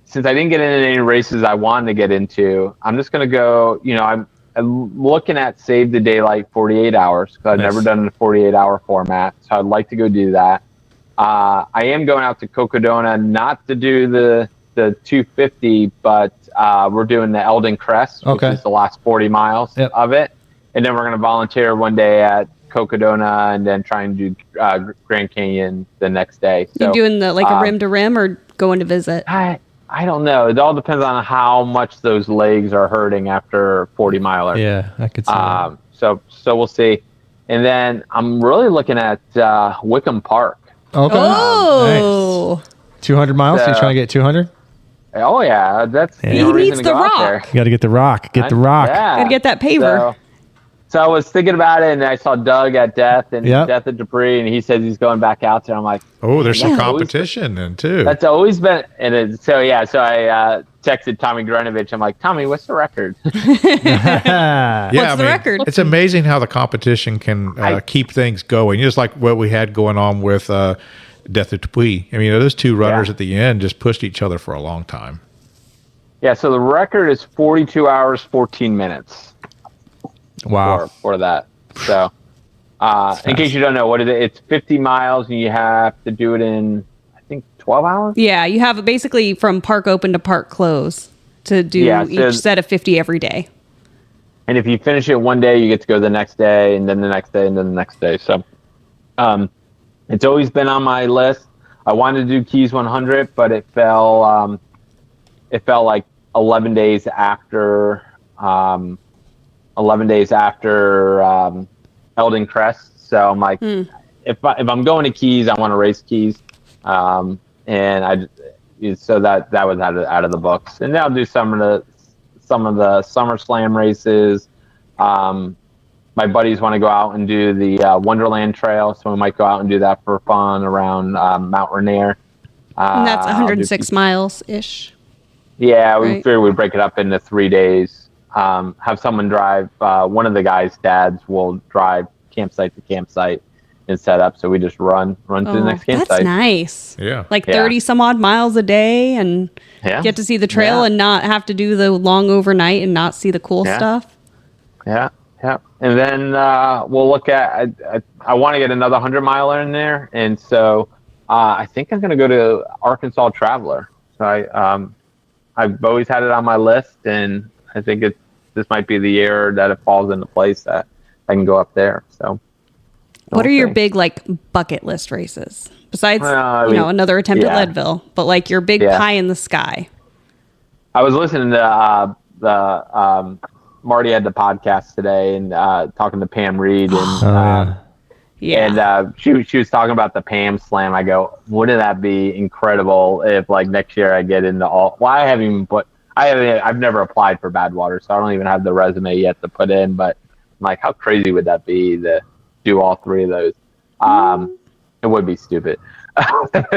since I didn't get into any races I wanted to get into, I'm just going to go. I'm looking at Save the Daylight 48 hours because I've never done a 48-hour format. So I'd like to go do that. I am going out to Cocodona, not to do the 250, but we're doing the Eldon Crest, which is the last 40 miles of it. And then we're going to volunteer one day at Cocodona and then try and do Grand Canyon the next day. So, you doing the a rim to rim or going to visit? I don't know. It all depends on how much those legs are hurting after 40 miler. Yeah, I could see that. So we'll see. And then I'm really looking at Wickham Park. Okay. Oh. Nice. 200 miles? So you trying to get 200? Oh, yeah. That's the He only needs reason to the go out rock. there. You got to get the rock. Get the rock. Yeah. Gotta get that paver. So I was thinking about it, and I saw Doug at Death and Yep. Death at Debris, and he says he's going back out there. I'm like, Oh, there's some Yeah. competition then too. that's always been. And so I texted Tommy Granovich. I'm like, Tommy, what's the record? Yeah, What's the record? It's amazing how the competition can keep things going. Just like what we had going on with Death of Tupui. I mean, those two runners at the end just pushed each other for a long time. Yeah. So the record is 42 hours, 14 minutes. Wow. For that. So, in case you don't know, what is it? It's 50 miles, and you have to do it in, I think, 12 hours. Yeah, you have basically from park open to park close to do each set of 50 every day. And if you finish it one day, you get to go the next day, and then the next day, and then the next day. So, it's always been on my list. I wanted to do Keys 100, but it fell like 11 days after. 11 days after Eldon Crest. So I'm like, if I'm going to Keys, I want to race Keys. So that was out of the books. And then I'll do some of the SummerSlam races. My buddies want to go out and do the Wonderland Trail, so we might go out and do that for fun around Mount Rainier. And that's 106 miles ish. Yeah, we figured we'd break it up into 3 days. Have someone drive. One of the guys' dads will drive campsite to campsite and set up. So we just run to the next campsite. That's nice. Yeah. Like 30 some odd miles a day and get to see the trail and not have to do the long overnight and not see the cool stuff. Yeah. Yeah. And then we'll look at, I want to get another 100-miler in there. And so I think I'm going to go to Arkansas Traveler. So I've always had it on my list, and I think this might be the year that it falls into place that I can go up there. So, what are your big bucket list races besides another attempt at Leadville, but your big pie in the sky? I was listening to the Marty had the podcast today and talking to Pam Reed and and she was talking about the Pam Slam. I go, wouldn't that be incredible if next year I get into all? Well, I've never applied for Badwater, so I don't even have the resume yet to put in. But I'm like, how crazy would that be to do all three of those? It would be stupid. But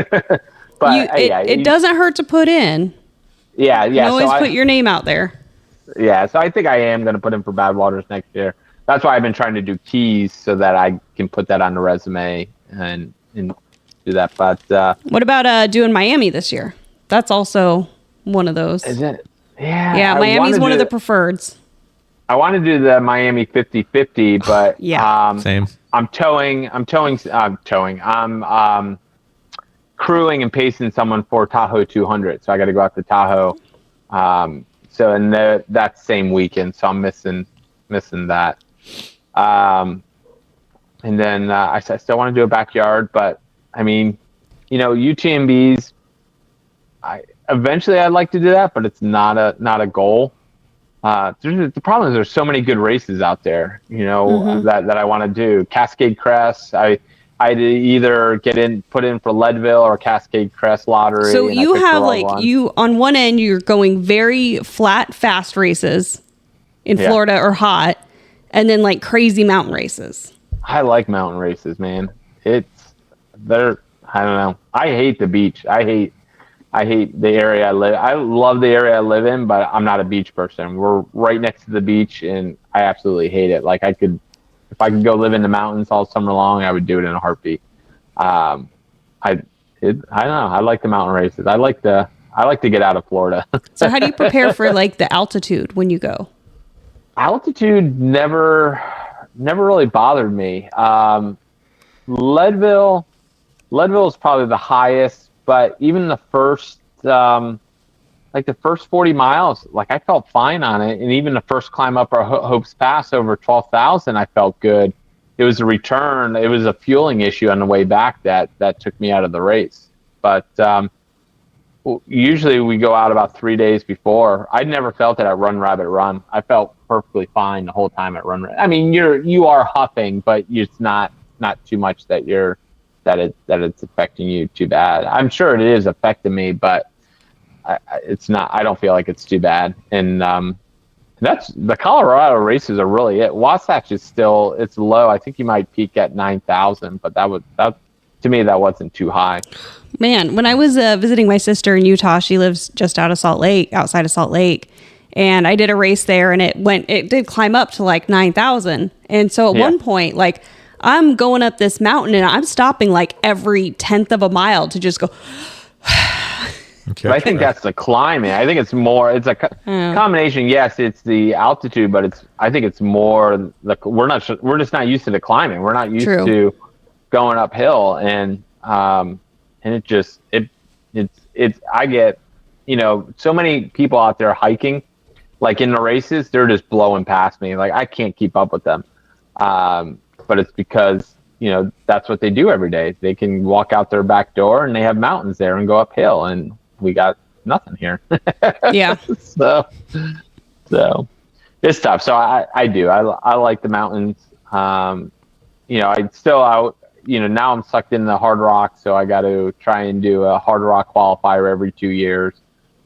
it doesn't hurt to put in. Yeah. You always put your name out there. Yeah, so I think I am going to put in for Badwaters next year. That's why I've been trying to do Keys so that I can put that on the resume and do that. But what about doing Miami this year? That's also one of those. Is it? Yeah. Yeah, Miami's one of the preferreds. I want to do the Miami 50-50, but Yeah. Same. I'm crewing and pacing someone for Tahoe 200. So I got to go out to Tahoe. So and that same weekend, so I'm missing that. And then I still want to do a backyard, but I mean, UTMBs. Eventually I'd like to do that, but it's not a goal. The problem is there's so many good races out there, that I want to do. Cascade Crest, I'd either put in for Leadville or Cascade Crest lottery. So you have on one end, you're going very flat, fast races in Florida or hot, and then like crazy mountain races. I like mountain races, man. I don't know. I hate the beach. I hate the area I live. I love the area I live in, but I'm not a beach person. We're right next to the beach, and I absolutely hate it. Like if I could go live in the mountains all summer long, I would do it in a heartbeat. I don't know. I like the mountain races. I like to get out of Florida. So how do you prepare for like the altitude when you go? Altitude never really bothered me. Leadville is probably the highest. But even the first 40 miles, like I felt fine on it. And even the first climb up our Hopes Pass over 12,000, I felt good. It was a return. It was a fueling issue on the way back that took me out of the race. But usually we go out about 3 days before. I never felt it at Run Rabbit Run. I felt perfectly fine the whole time at Run Rabbit. I mean, you are huffing, but it's not too much that it's affecting you too bad. I'm sure it is affecting me, but it's not. I don't feel like it's too bad. And that's the Colorado races are really it. Wasatch is still it's low. I think you might peak at 9,000, but that to me that wasn't too high. Man, when I was visiting my sister in Utah, she lives just outside of Salt Lake, and I did a race there, and it did climb up to like 9,000. And so at one point, like, I'm going up this mountain and I'm stopping like every 10th of a mile to just go. Okay. But I think that's the climbing. I think it's a combination. Yes, it's the altitude, but I think it's more we're just not used to the climbing. We're not used to going uphill, and it's I get, so many people out there hiking, like in the races, they're just blowing past me. Like I can't keep up with them. But it's because, that's what they do every day. They can walk out their back door and they have mountains there and go uphill, and we got nothing here. Yeah. So it's tough. So I do. I like the mountains. Now I'm sucked in the hard rock, so I got to try and do a hard rock qualifier every 2 years.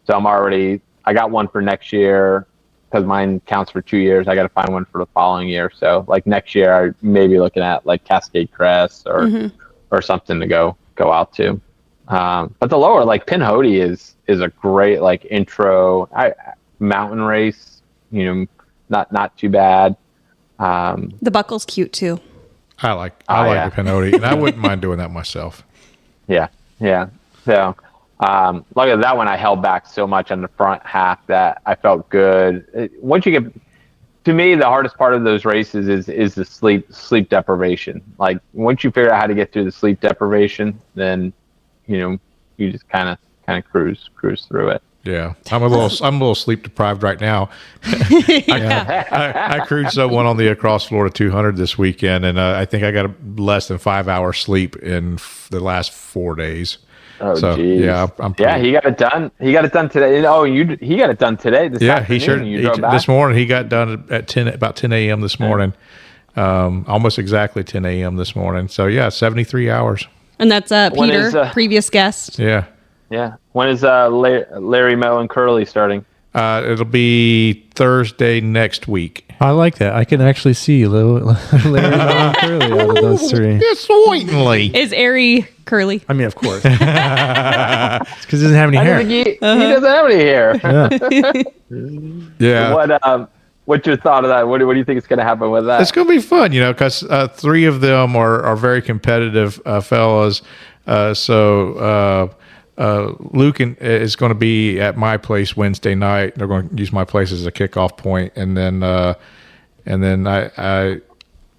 So I got one for next year. Because mine counts for 2 years, I got to find one for the following year. So, like next year, I may be looking at like Cascade Crest or something to go out to. But the lower, like Pinhoti, is a great like intro mountain race. Not too bad. The buckle's cute too. I like the Pinhoti, and I wouldn't mind doing that myself. Yeah. So. Look at that one. I held back so much on the front half that I felt good. Once you get, to me, the hardest part of those races is the sleep deprivation. Like once you figure out how to get through the sleep deprivation, then you just kind of cruise through it. Yeah, I'm a little sleep deprived right now. I crewed someone on the Across Florida 200 this weekend, and I think I got less than 5 hours sleep in the last 4 days. Oh, so, geez. Yeah, he got it done. He got it done today. Oh, he got it done today. This afternoon. This morning he got done at about 10 a.m. this morning. Almost exactly 10 a.m. this morning. So yeah, 73 hours. And that's Peter, previous guest. Yeah. Yeah. When is Larry, Moe, and Curly starting? It'll be Thursday next week. I like that. I can actually see Larry, Moe, and Curly out of those three. Certainly. Is Airy curly? I mean, of course. It's because he doesn't have any hair. He doesn't have any hair. Yeah. What's your thought of that? What do you think is going to happen with that? It's going to be fun, because 3 of them are very competitive fellas. Luke is going to be at my place Wednesday night. They're going to use my place as a kickoff point, and then I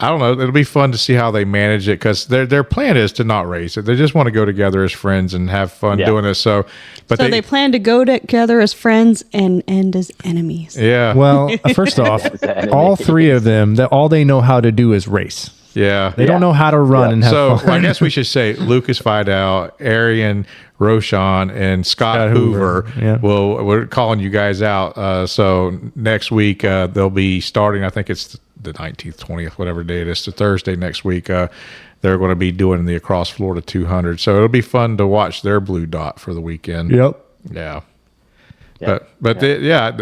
don't know. It'll be fun to see how they manage it because their plan is to not race it. They just want to go together as friends and have fun doing this. So they plan to go together as friends and end as enemies. Yeah. Well, first off, all three of them, all they know how to do is race. Yeah. They don't know how to run and have fun. So I guess we should say Lucas Fidel, Arian Roshan, and Scott Hoover. Yeah. We're calling you guys out. So next week they'll be starting. I think it's the 19th, 20th, whatever day it is, to Thursday next week. They're going to be doing the Across Florida 200. So it'll be fun to watch their blue dot for the weekend. Yep. Yeah.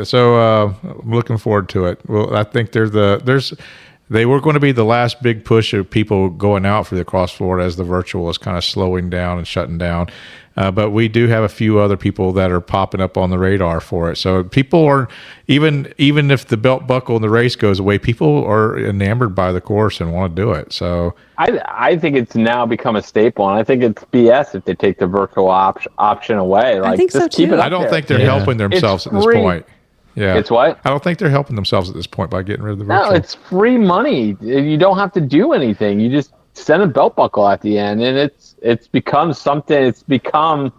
So I'm looking forward to it. Well, I think they were going to be the last big push of people going out for the Across Florida as the virtual is kind of slowing down and shutting down. But we do have a few other people that are popping up on the radar for it. So people are, even if the belt buckle in the race goes away, people are enamored by the course and want to do it. So I think it's now become a staple, and I think it's BS if they take the virtual option away. Like, I think so too. I don't think they're helping themselves at this point. Yeah. It's what? I don't think they're helping themselves at this point by getting rid of the virtual. No, it's free money. You don't have to do anything. You just send a belt buckle at the end, and it's become something. It's become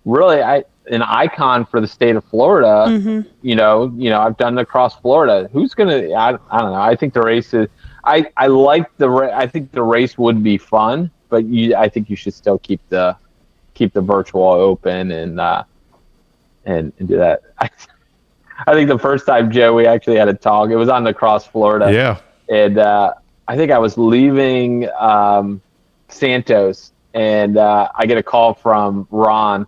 really an icon for the state of Florida. Mm-hmm. You know, I've done the Across Florida. Who's gonna? I don't know. I think the race is. I like I think the race would be fun, but I think you should still keep the virtual open and do that. I think the first time, Joe, we actually had a talk. It was on the Across Florida. Yeah. And I think I was leaving Santos, and I get a call from Ron,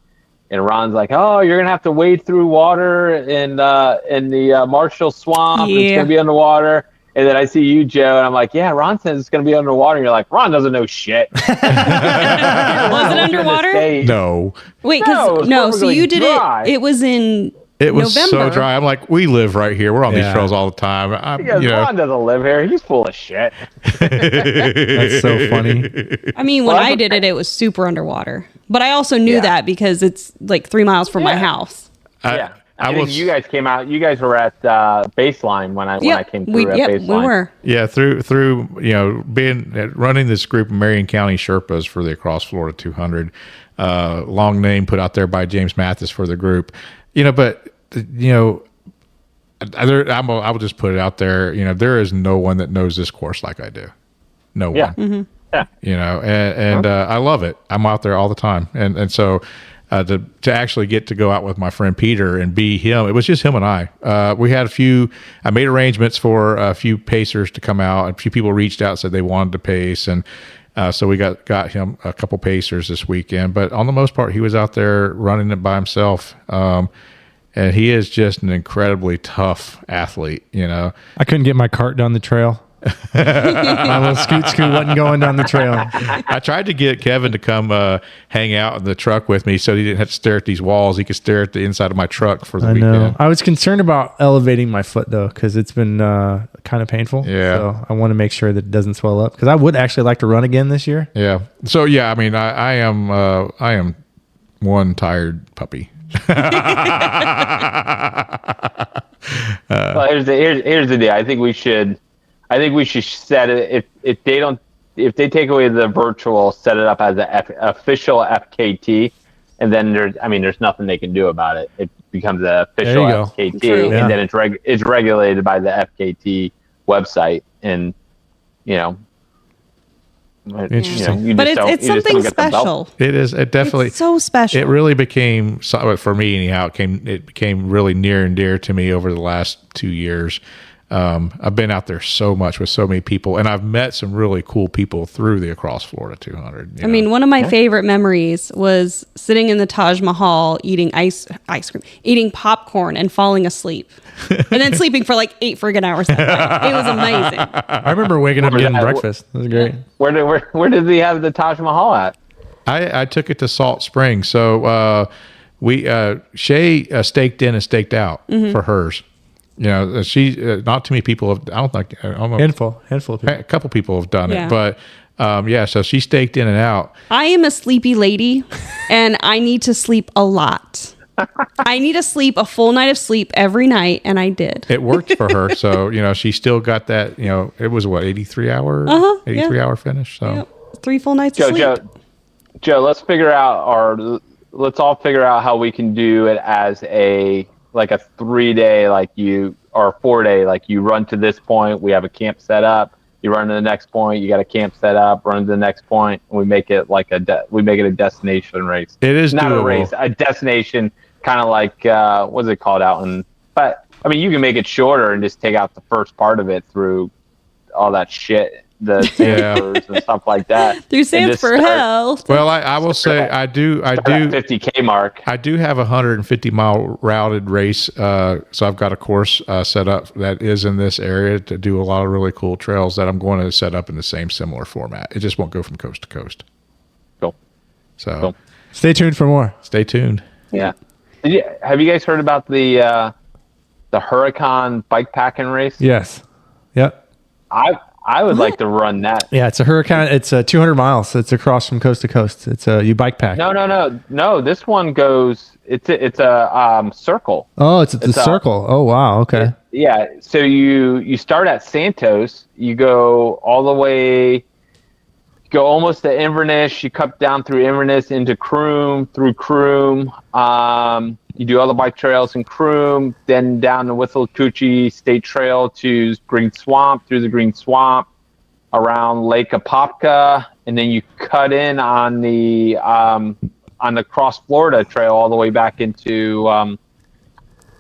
and Ron's like, "Oh, you're gonna have to wade through water in the Marshall Swamp. Yeah. It's gonna be underwater." And then I see you, Joe, and I'm like, "Yeah, Ron says it's gonna be underwater." And you're like, "Ron doesn't know shit." Was it underwater? No. Wait, no. So you did dry. it was in It was November. so dry. I'm like, we live right here. We're on these trails all the time. Ron doesn't live here. He's full of shit. That's so funny. I mean, when I did it, it was super underwater. But I also knew that because it's like 3 miles from my house. I think you guys came out. You guys were at Baseline when I came through at Baseline. We were. Yeah, through running this group of Marion County Sherpas for the Across Florida 200. Long name put out there by James Mathis for the group. I will just put it out there. There is no one that knows this course like I do. No one. Mm-hmm. Yeah. I love it. I'm out there all the time, and so to actually get to go out with my friend Peter and be him, it was just him and I. We had I made arrangements for a few pacers to come out. A few people reached out, said they wanted to pace, and so we got him a couple pacers this weekend. But on the most part, he was out there running it by himself. And he is just an incredibly tough athlete, I couldn't get my cart down the trail. My little scoot wasn't going down the trail. I tried to get Kevin to come hang out in the truck with me so he didn't have to stare at these walls. He could stare at the inside of my truck for the weekend. I was concerned about elevating my foot, though, because it's been kind of painful. Yeah. So I want to make sure that it doesn't swell up, because I would actually like to run again this year. Yeah. So, I mean, I am one tired puppy. Well, here's the deal. I think we should set it if they take away the virtual, set it up as an official FKT, and then there's nothing they can do about it. It becomes an official FKT, True. and then it's regulated by the FKT website, and Interesting. But it's something special. It is. It definitely. It's so special. It really became, for me anyhow, it became really near and dear to me over the last 2 years. I've been out there so much with so many people, and I've met some really cool people through the Across Florida 200. I mean, one of my favorite memories was sitting in the Taj Mahal eating ice cream, eating popcorn, and falling asleep, and then sleeping for like 8 friggin' hours that night. It was amazing. I remember waking up and getting breakfast. It was great. Where did he have the Taj Mahal at? I took it to Salt Springs, so Shae staked in and staked out for hers. She not too many people have. I don't know. Handful of people. A couple people have done it, but So she staked in and out. I am a sleepy lady, and I need to sleep a lot. I need to sleep a full night of sleep every night, and I did. It worked for her. So, she still got that, it was 83 hour finish. So Yep. 3 full nights of sleep. Joe, let's all figure out how we can do it as a 3-day, or a 4-day, you run to this point, we have a camp set up, you run to the next point, you got a camp set up, run to the next point, and we make it a destination race. It is not doable. A race, a destination, kind of like what's it called out in? But I mean, you can make it shorter and just take out the first part of it through all that shit, the sanders and stuff like that. Through Sands for Hell. Well, I will say I do 50K mark. I do have a 150-mile routed race. So I've got a course set up that is in this area to do a lot of really cool trails that I'm going to set up in the same similar format. It just won't go from coast to coast. Cool. So Cool. Stay tuned for more. Stay tuned. Yeah. Have you guys heard about the Huracan bike packing race? Yes. Yep. I would like to run that. Yeah, it's a Huracan. It's 200 miles. It's across from coast to coast. It's you bike pack. No. This one goes. It's a circle. Oh, it's a circle. Oh, wow. Okay. Yeah. So you start at Santos. You go all the way. Go almost to Inverness. You cut down through Inverness into Croom, through Croom. You do all the bike trails in Croom, then down the Withlacoochee State Trail to Green Swamp, through the Green Swamp, around Lake Apopka, and then you cut in on the Cross Florida Trail all the way back into.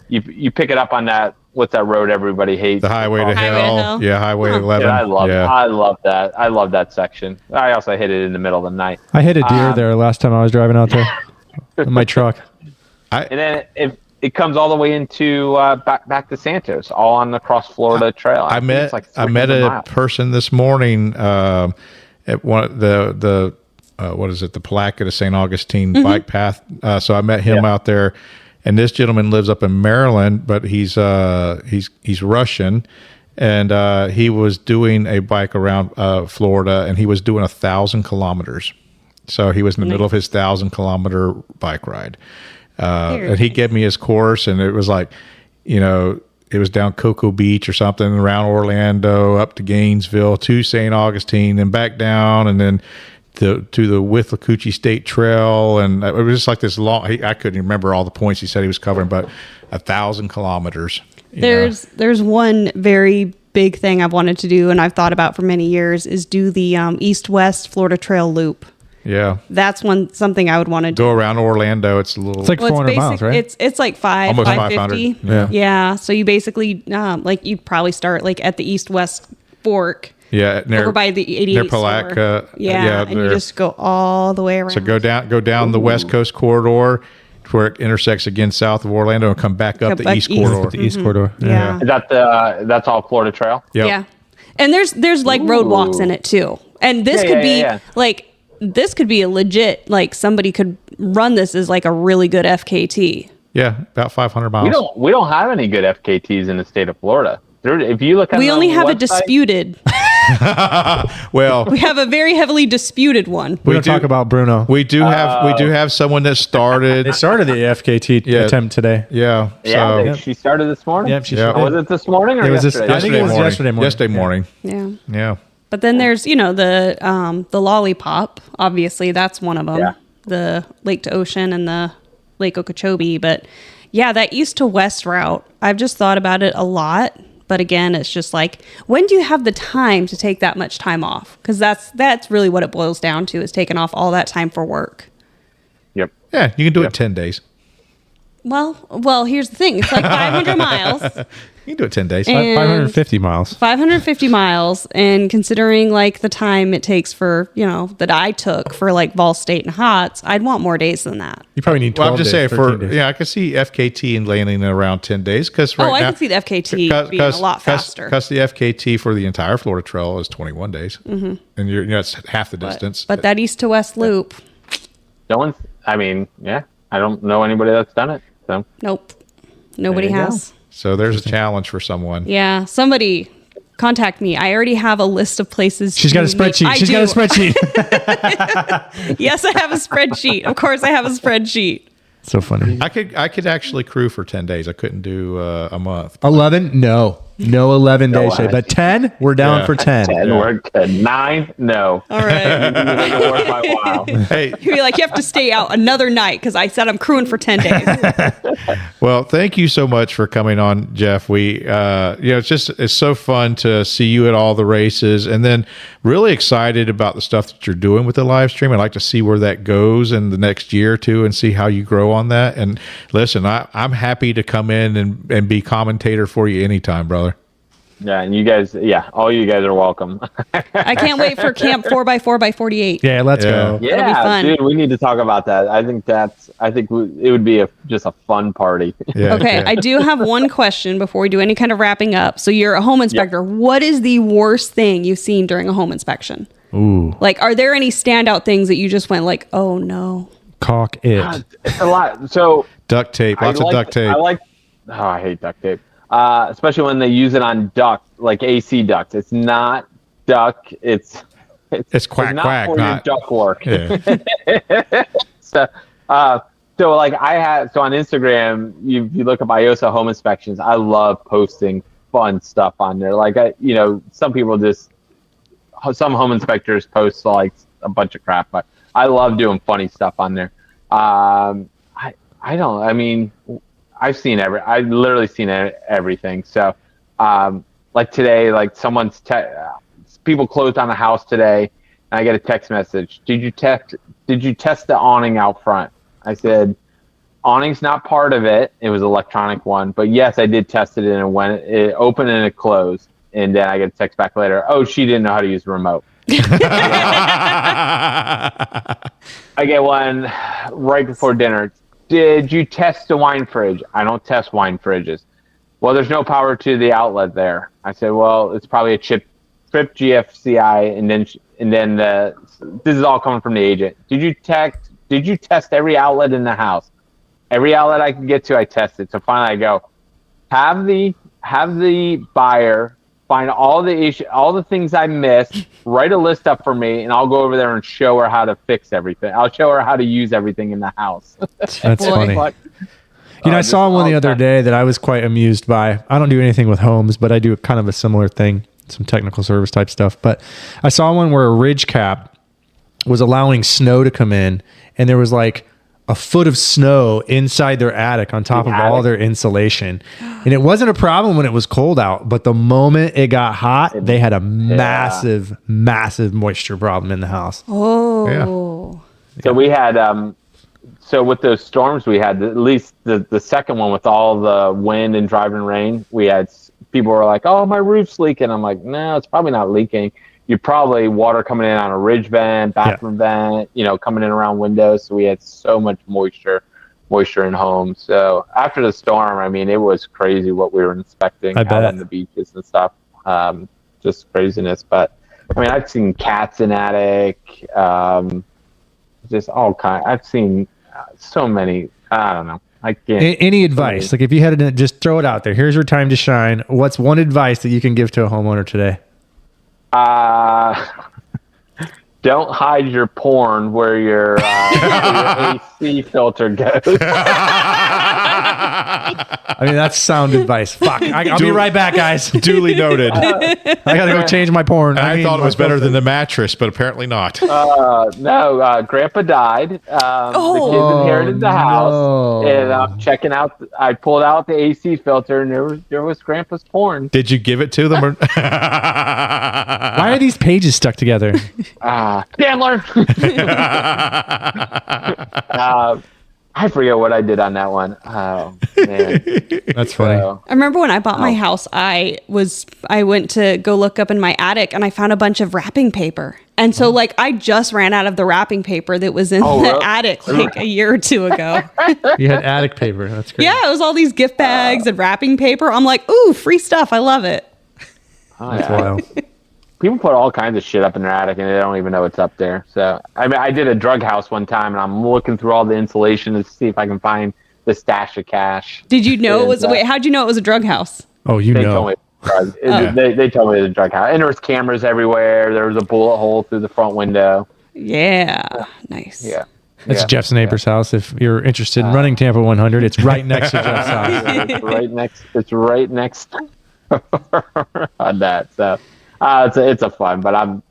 You pick it up on that. What's that road everybody hates? The Highway to Hell. Yeah, Highway 11. Yeah, I love that. I love that section. I also hit it in the middle of the night. I hit a deer there last time I was driving out there in my truck. And then it comes all the way into back to Santos, all on the Cross Florida Trail. I met a person this morning at one of the what is it, the Palatka to St. Augustine bike path. So I met him out there. And this gentleman lives up in Maryland, but he's Russian, and he was doing a bike around Florida, and he was doing 1,000 kilometers. So he was in the middle of his 1,000-kilometer bike ride, and he gave me his course, and it was like, it was down Cocoa Beach or something, around Orlando, up to Gainesville, to St. Augustine, and back down, and then to the Withlacoochee State Trail, and it was just like this long. I couldn't remember all the points he said he was covering, but 1,000 kilometers. There's one very big thing I've wanted to do, and I've thought about for many years, is do the East-West Florida Trail loop. Yeah, that's something I would want to do. Go around Orlando. It's like 400 miles, right? It's like almost 550. Yeah. So you basically you'd probably start at the East-West fork. Yeah, over by the 88 near Palatka. And you just go all the way around. So go down the West Coast corridor to where it intersects again south of Orlando, and come back up the East corridor. The East corridor. Yeah. Is that that's all Florida Trail? Yep. Yeah. And there's roadwalks in it too. And this could be this could be a legit, somebody could run this as a really good FKT. Yeah, about 500 miles. We don't have any good FKTs in the state of Florida. If you look at we only have website, a disputed. Well, we have a very heavily disputed one. We don't talk about Bruno. We do have someone that started. They started the FKT attempt today. Yeah. She started this morning. Yeah, Was it this morning or yesterday? I think it was yesterday morning. Yesterday morning. Yeah. Yeah. But then there's the Lollipop. Obviously, that's one of them. Yeah. The Lake to Ocean and the Lake Okeechobee. But yeah, that east to west route. I've just thought about it a lot. But again, it's just when do you have the time to take that much time off? Because that's really what it boils down to, is taking off all that time for work. Yep. Yeah, you can do it in 10 days. Well, here's the thing. It's 500 miles. You can do it 10 days. 550 miles. 550 miles. And considering the time it takes for, that I took for Vol State and HOTS, I'd want more days than that. You probably need 12 I'm just days, saying days. I could see FKT and landing in around 10 days. Because I can see the FKT being a lot faster. Because the FKT for the entire Florida Trail is 21 days. Mm-hmm. And it's half the distance. But that east to west loop. No one's, I don't know anybody that's done it. So Nope. Nobody has. So there's a challenge for someone. Yeah. Somebody contact me. I already have a list of places. She's got a spreadsheet. She's got a spreadsheet. Yes, I have a spreadsheet. Of course, I have a spreadsheet. So funny. I could actually crew for 10 days. I couldn't do a month. 11? No 11 days, Shae. But 10, we're down for 10. 10, we're good. 9, no. All right. Make it worth my while. Hey, You'd be like, you have to stay out another night because I said I'm crewing for 10 days. well, thank you so much for coming on, Jeff. It's so fun to see you at all the races, and then really excited about the stuff that you're doing with the live stream. I'd like to see where that goes in the next year or two and see how you grow on that. And listen, I'm happy to come in and be commentator for you anytime, brother. Yeah, and you guys, all you guys are welcome. I can't wait for Camp 4x4x48. Yeah, let's go. That'll be fun. Dude, we need to talk about that. I think it would be just a fun party. Yeah, Okay, I do have one question before we do any kind of wrapping up. So you're a home inspector. Yep. What is the worst thing you've seen during a home inspection? Ooh. Like, are there any standout things that you just went like, oh no? Caulk it. God, it's a lot. So duct tape, lots of duct tape. I hate duct tape. Especially when they use it on duct, like AC ducts. It's not duct. It's quack, not quack, for not your duct work. Yeah. So like on Instagram, you look up Iosa home inspections. I love posting fun stuff on there. Like some home inspectors post like a bunch of crap, but I love doing funny stuff on there. I've literally seen everything. So, like today, like people closed on a house today, and I get a text message. Did you test the awning out front? I said, awning's not part of it. It was an electronic one, but yes, I did test it, and when it opened and it closed, and then I get a text back later. Oh, she didn't know how to use the remote. I get one right before dinner. Did you test the wine fridge? I don't test wine fridges. Well, there's no power to the outlet there. I said, well, it's probably a trip GFCI, and then this is all coming from the agent. Did you test every outlet in the house? Every outlet I could get to, I tested. So finally, I go, have the buyer find all the things I missed, write a list up for me, and I'll go over there and show her how to fix everything. I'll show her how to use everything in the house. That's funny. I saw one the other day that I was quite amused by. I don't do anything with homes, but I do kind of a similar thing, some technical service type stuff. But I saw one where a ridge cap was allowing snow to come in, and there was like a foot of snow inside their attic on top of all their insulation. And it wasn't a problem when it was cold out, but the moment it got hot, they had a massive moisture problem in the house. Oh. Yeah. So we had, so with those storms we had, at least the second one with all the wind and driving rain, we had people were like, oh, my roof's leaking. I'm like, no, it's probably not leaking. You're probably water coming in on a ridge vent, bathroom vent, coming in around windows. So we had so much moisture in homes. So after the storm, I mean, it was crazy what we were inspecting out on the beaches and stuff. Just craziness. But I mean, I've seen cats in attic, just all kinds. I've seen so many. I don't know. I can't. Any advice? Like if you had to just throw it out there, here's your time to shine. What's one advice that you can give to a homeowner today? Don't hide your porn where your AC filter goes. I mean, that's sound advice. Fuck. I'll be right back, guys. Duly noted. I gotta go change my porn. I thought it was better than the mattress, but apparently not. No, Grandpa died. The kids inherited the house, and I'm checking out. I pulled out the AC filter, and there was Grandpa's porn. Did you give it to them? Or why are these pages stuck together? Chandler. I forget what I did on that one. Oh man, that's funny. I remember when I bought my house, I went to go look up in my attic, and I found a bunch of wrapping paper. And so, like, I just ran out of the wrapping paper that was in the attic like a year or two ago. You had attic paper. That's great. Yeah, it was all these gift bags and wrapping paper. I'm like, ooh, free stuff. I love it. That's wild. People put all kinds of shit up in their attic and they don't even know it's up there. So, I mean, I did a drug house one time and I'm looking through all the insulation to see if I can find the stash of cash. Did you know it was, wait, how'd you know it was a drug house? Oh, They told me. They told me the drug house, and there was cameras everywhere. There was a bullet hole through the front window. Yeah. Nice. Yeah. That's Jeff's neighbor's house. If you're interested in running Tampa 100, it's right next to Jeff's house. It's right next on that. So it's a fun, but I'm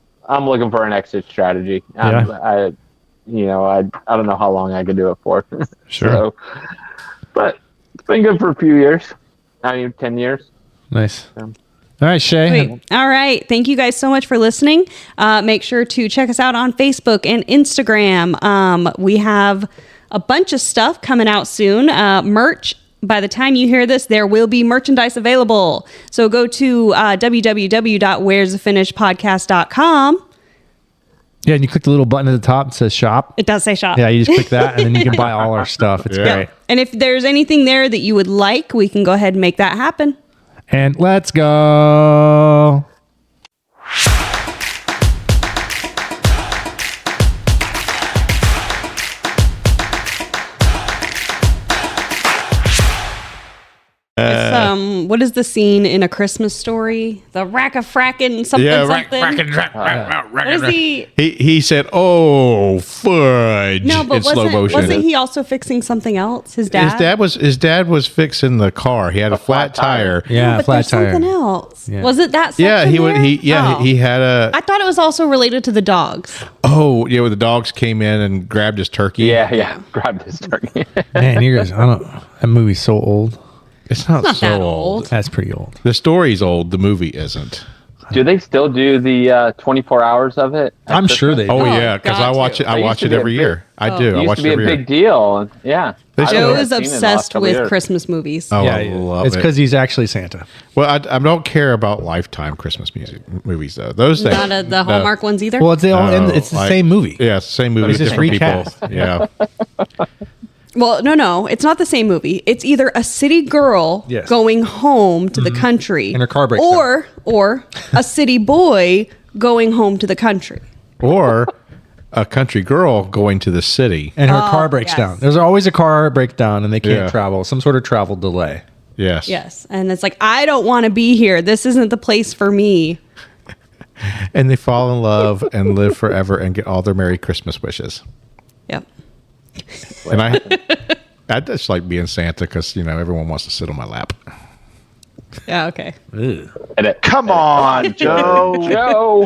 looking for an exit strategy. I don't know how long I could do it for. Sure. So, but it's been good for a few years. 10 years. Nice. All right, Shae. Sweet. All right. Thank you guys so much for listening. Make sure to check us out on Facebook and Instagram. We have a bunch of stuff coming out soon. Merch. By the time you hear this, there will be merchandise available. So go to www.where'sthefinishpodcast.com. Yeah, and you click the little button at the top that says shop. It does say shop. Yeah, you just click that, and then you can buy all our stuff. It's great. And if there's anything there that you would like, we can go ahead and make that happen. And let's go. It's, what is the scene in A Christmas Story? The rack-a-frackin' something something. What is he? He said, "Oh, fudge!" No, but in slow motion. wasn't he also fixing something else? His dad. His dad was fixing the car. He had a flat tire. Yeah, but flat there's tire. something else. Yeah. Was it that? Yeah, section he would. there? He had a. I thought it was also related to the dogs. Oh, yeah, where the dogs came in and grabbed his turkey. Yeah. Grabbed his turkey. Man, you guys, that movie's so old. It's not so that old. old. That's pretty old. The story's old. The movie isn't. Do they still do the 24 hours of it? I'm sure they do. Oh yeah, because I watch it. I watch it every year. I do. It I used watch to it be a every year. big deal. Yeah. Joe I've is seen it the last obsessed couple with years. Christmas movies. Oh, Yeah, I love it's it. because he's actually Santa. Well, I don't care about Lifetime Christmas movies though. Those things. Not the Hallmark ones either. Well, it's the like- same movie. Yeah, it's the same movie. It's just Different people. recast. Yeah. Well, no, it's not the same movie. It's either a city girl Yes. going home to the country, And her car breaks or a city boy going home to the country. Or a country girl going to the city. And her car breaks yes. down. There's always a car breakdown, and they can't Yeah. travel. Some sort of travel delay. Yes. Yes, and it's like, I don't want to be here. This isn't the place for me. And they fall in love and live forever and get all their Merry Christmas wishes. Yep. And I just like being Santa because everyone wants to sit on my lap. Yeah. Okay. Come on, Joe.